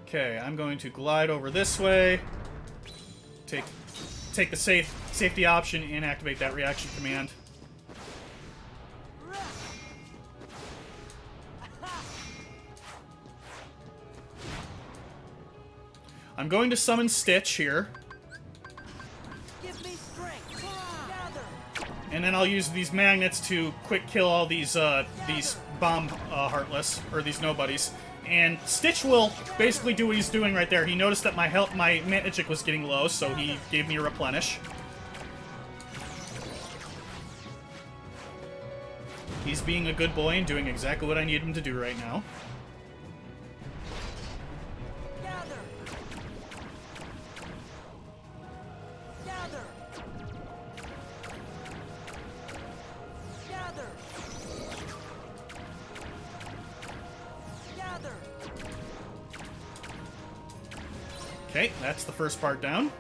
Okay, I'm going to glide over this way. Take the safety option and activate that reaction command. I'm going to summon Stitch here. Give me strength. Gather. And then I'll use these magnets to quick kill all these bomb heartless, or these nobodies. And Stitch will basically do what he's doing right there. He noticed that my magic was getting low, so he gave me a replenish. He's being a good boy and doing exactly what I need him to do right now. Gather. Gather. Gather. Gather. Okay, that's the first part down.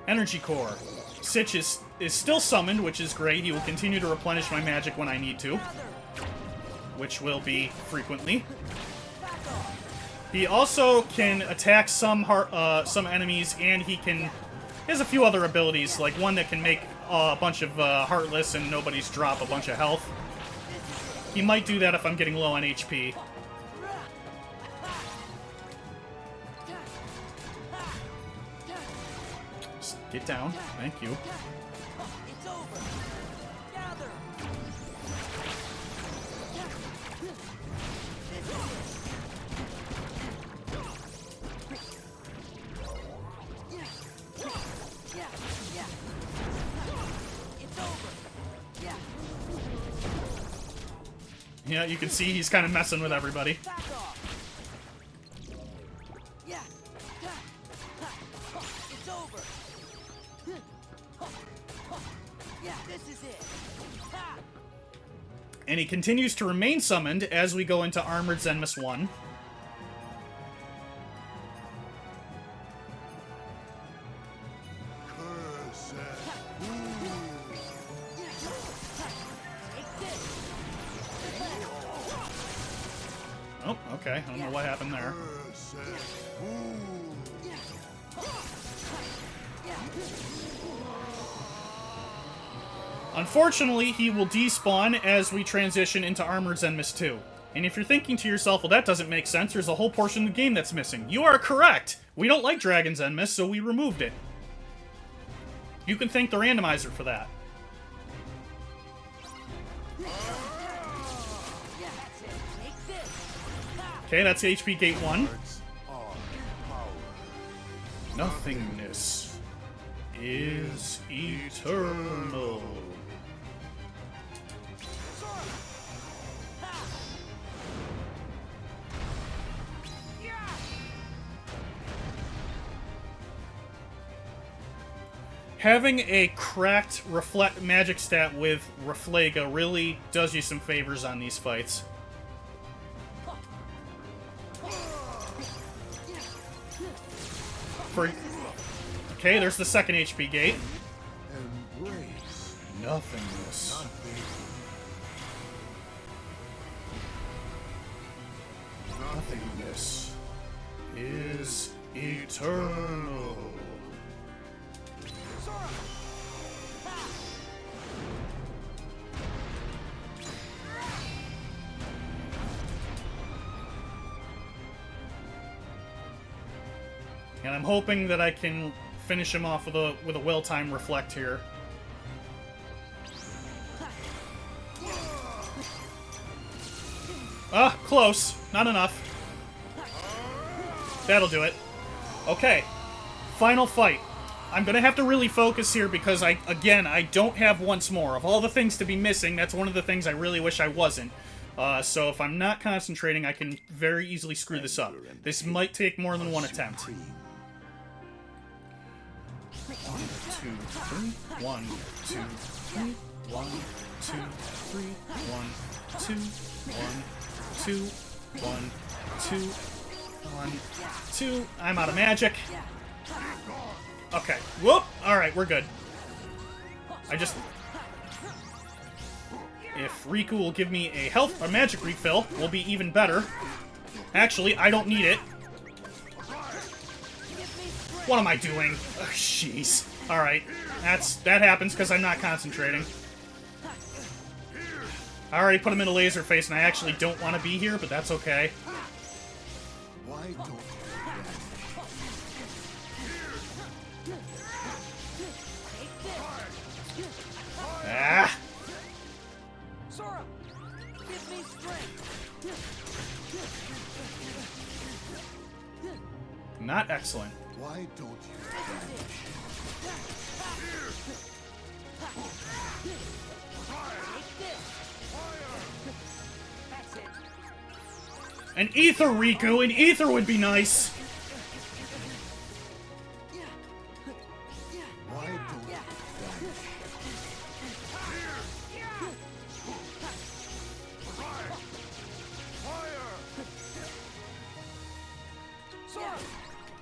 Energy Core. Stitch is still summoned, which is great. He will continue to replenish my magic when I need to, which will be frequently. He also can attack some enemies, and he has a few other abilities, like one that can make a bunch of Heartless and Nobodies drop a bunch of health. He might do that if I'm getting low on HP. Just get down. Thank you. It's over. Gather. Yeah. It's over. Yeah. Yeah, you can see he's kind of messing with everybody. Back off. Yeah. It's over. Yeah, this is it. Ha! And he continues to remain summoned as we go into Armored Zenmus 1. Oh, okay. I don't know what happened there. Unfortunately, he will despawn as we transition into Armored Zenmus 2. And if you're thinking to yourself, well, that doesn't make sense, there's a whole portion of the game that's missing. You are correct! We don't like Dragon Zenmus, so we removed it. You can thank the randomizer for that. Okay, that's HP Gate 1. Nothingness is eternal. Having a cracked reflect magic stat with Reflaga really does you some favors on these fights. Okay, there's the second HP gate. Embrace Nothingness. Nothingness is eternal. And I'm hoping that I can finish him off with a well-timed reflect here. Ah, close. Not enough. That'll do it. Okay. Final fight. I'm gonna have to really focus here because I don't have once more. Of all the things to be missing, that's one of the things I really wish I wasn't. So if I'm not concentrating, I can very easily screw this up. This might take more than one attempt. 1, 2, 3. 1, 2, 3. 1, 2, 3. 1, 2, 1, 2, 1, 2, 1, 2. I'm out of magic. Okay. Whoop! Alright, we're good. If Riku will give me a magic refill, will be even better. Actually, I don't need it. What am I doing? Oh, jeez. Alright. That happens because I'm not concentrating. I already put him in a laser face, and I actually don't want to be here, but that's okay. Why don't you Ah! Sora, give me strength. Not excellent. Why don't you That's it. An ether, Riku! An ether would be nice! Why don't you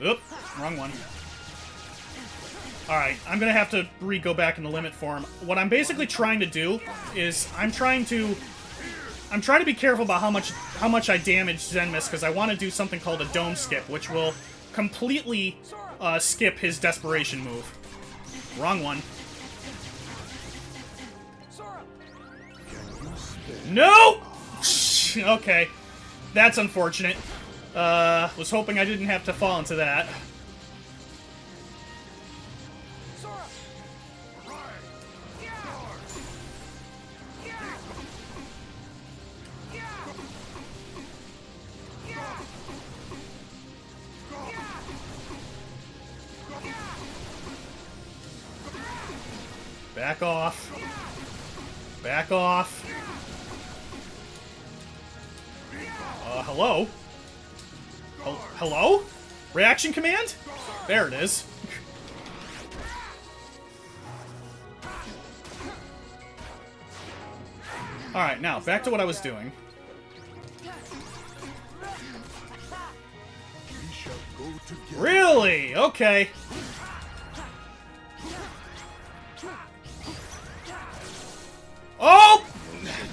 Oop, wrong one. Alright, I'm gonna have to go back in the limit form. What I'm basically trying to do is I'm trying to be careful about how much I damage Zenmis, because I want to do something called a dome skip, which will completely skip his desperation move. Wrong one. No! Okay. That's unfortunate. Was hoping I didn't have to fall into that. Back off. Back off. Hello? Hello? Reaction command? There it is. Alright, now, back to what I was doing. We shall go together. Really? Okay. Oh!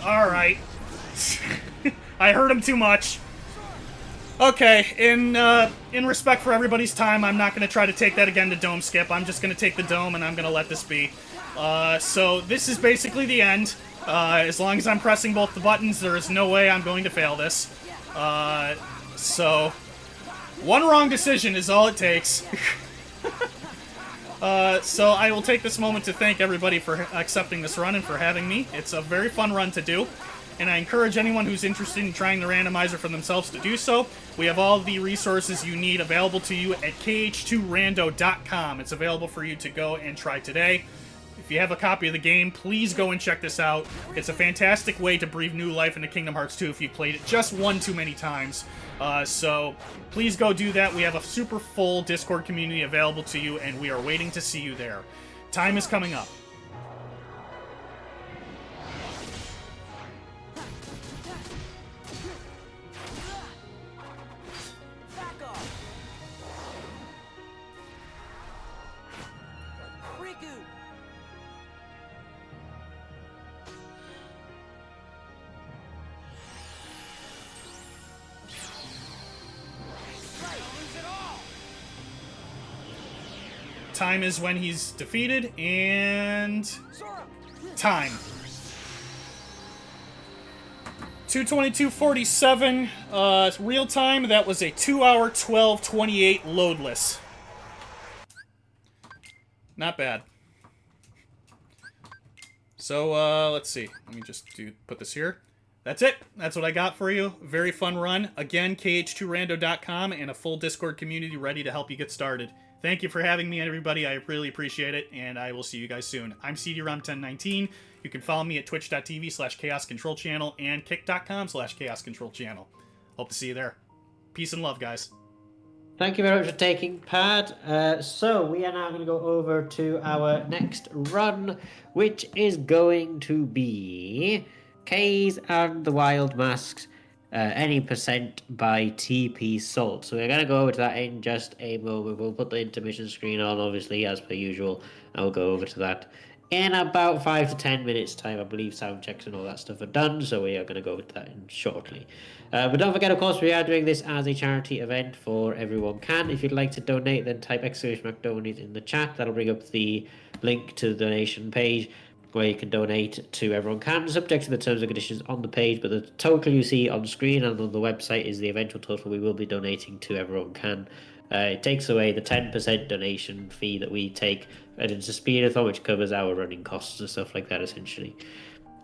Alright. I hurt him too much. Okay, in respect for everybody's time, I'm not going to try to take that again to dome skip. I'm just going to take the dome, and I'm going to let this be. So this is basically the end. As long as I'm pressing both the buttons, there is no way I'm going to fail this. So one wrong decision is all it takes. So I will take this moment to thank everybody for accepting this run and for having me. It's a very fun run to do, and I encourage anyone who's interested in trying the randomizer for themselves to do so. We have all the resources you need available to you at kh2rando.com. It's available for you to go and try today. If you have a copy of the game, please go and check this out. It's a fantastic way to breathe new life into Kingdom Hearts 2 if you've played it just one too many times. So please go do that. We have a super full Discord community available to you, and we are waiting to see you there. Time is coming up. Back off. Riku. Time is when he's defeated, and Sora. time. 2:22:47 real time. That was a 2 hour 12:28 loadless. Not bad. So, let's see. Let me just put this here. That's it. That's what I got for you. Very fun run. Again, kh2rando.com and a full Discord community ready to help you get started. Thank you for having me, everybody. I really appreciate it, and I will see you guys soon. I'm cdrom1019. You can follow me at twitch.tv/chaoscontrolchannel and kick.com/chaoscontrolchannel. Hope to see you there. Peace and love, guys. Thank you very much for taking part. So we are now going to go over to our next run, which is going to be K's and the Wild Masks, any percent by TP Salt. So we're going to go over to that in just a moment. We'll put the intermission screen on, obviously, as per usual. I'll go over to that in about 5 to 10 minutes time. I believe sound checks and all that stuff are done, so we are going to go over to that in shortly. But don't forget, of course, we are doing this as a charity event for Everyone Can. If you'd like to donate, then type !donate in the chat. That'll bring up the link to the donation page where you can donate to Everyone Can, subject to the terms and conditions on the page, but the total you see on screen and on the website is the eventual total we will be donating to Everyone Can. It takes away the 10% donation fee that we take at InstaSpeedathon, which covers our running costs and stuff like that, essentially.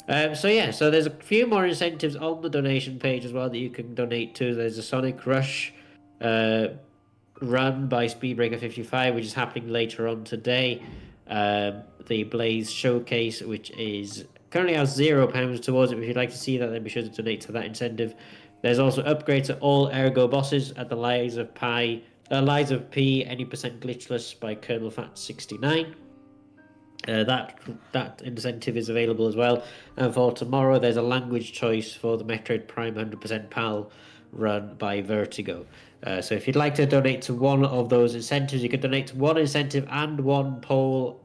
So there's a few more incentives on the donation page as well that you can donate to. There's a Sonic Rush run by Speedbreaker 55, which is happening later on today. The Blaze Showcase, which is currently has £0 towards it. If you'd like to see that, then be sure to donate to that incentive. There's also upgrades to all Ergo bosses at the Lies of P, any percent glitchless by Colonel Fat 69. That incentive is available as well. And for tomorrow, there's a language choice for the Metroid Prime 100% PAL run by Vertigo. So if you'd like to donate to one of those incentives, you could donate to one incentive and one poll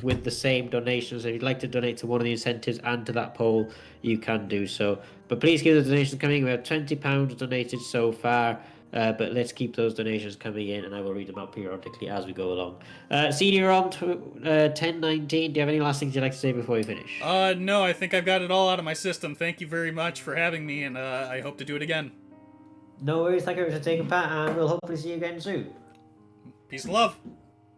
with the same donation. So if you'd like to donate to one of the incentives and to that poll, you can do so. But please keep the donations coming. We have £20 donated so far. But let's keep those donations coming in, and I will read them out periodically as we go along. cdrom1019, do you have any last things you'd like to say before we finish? No, I think I've got it all out of my system. Thank you very much for having me, and I hope to do it again. No worries, thank you for taking part, and we'll hopefully see you again soon. Peace and love.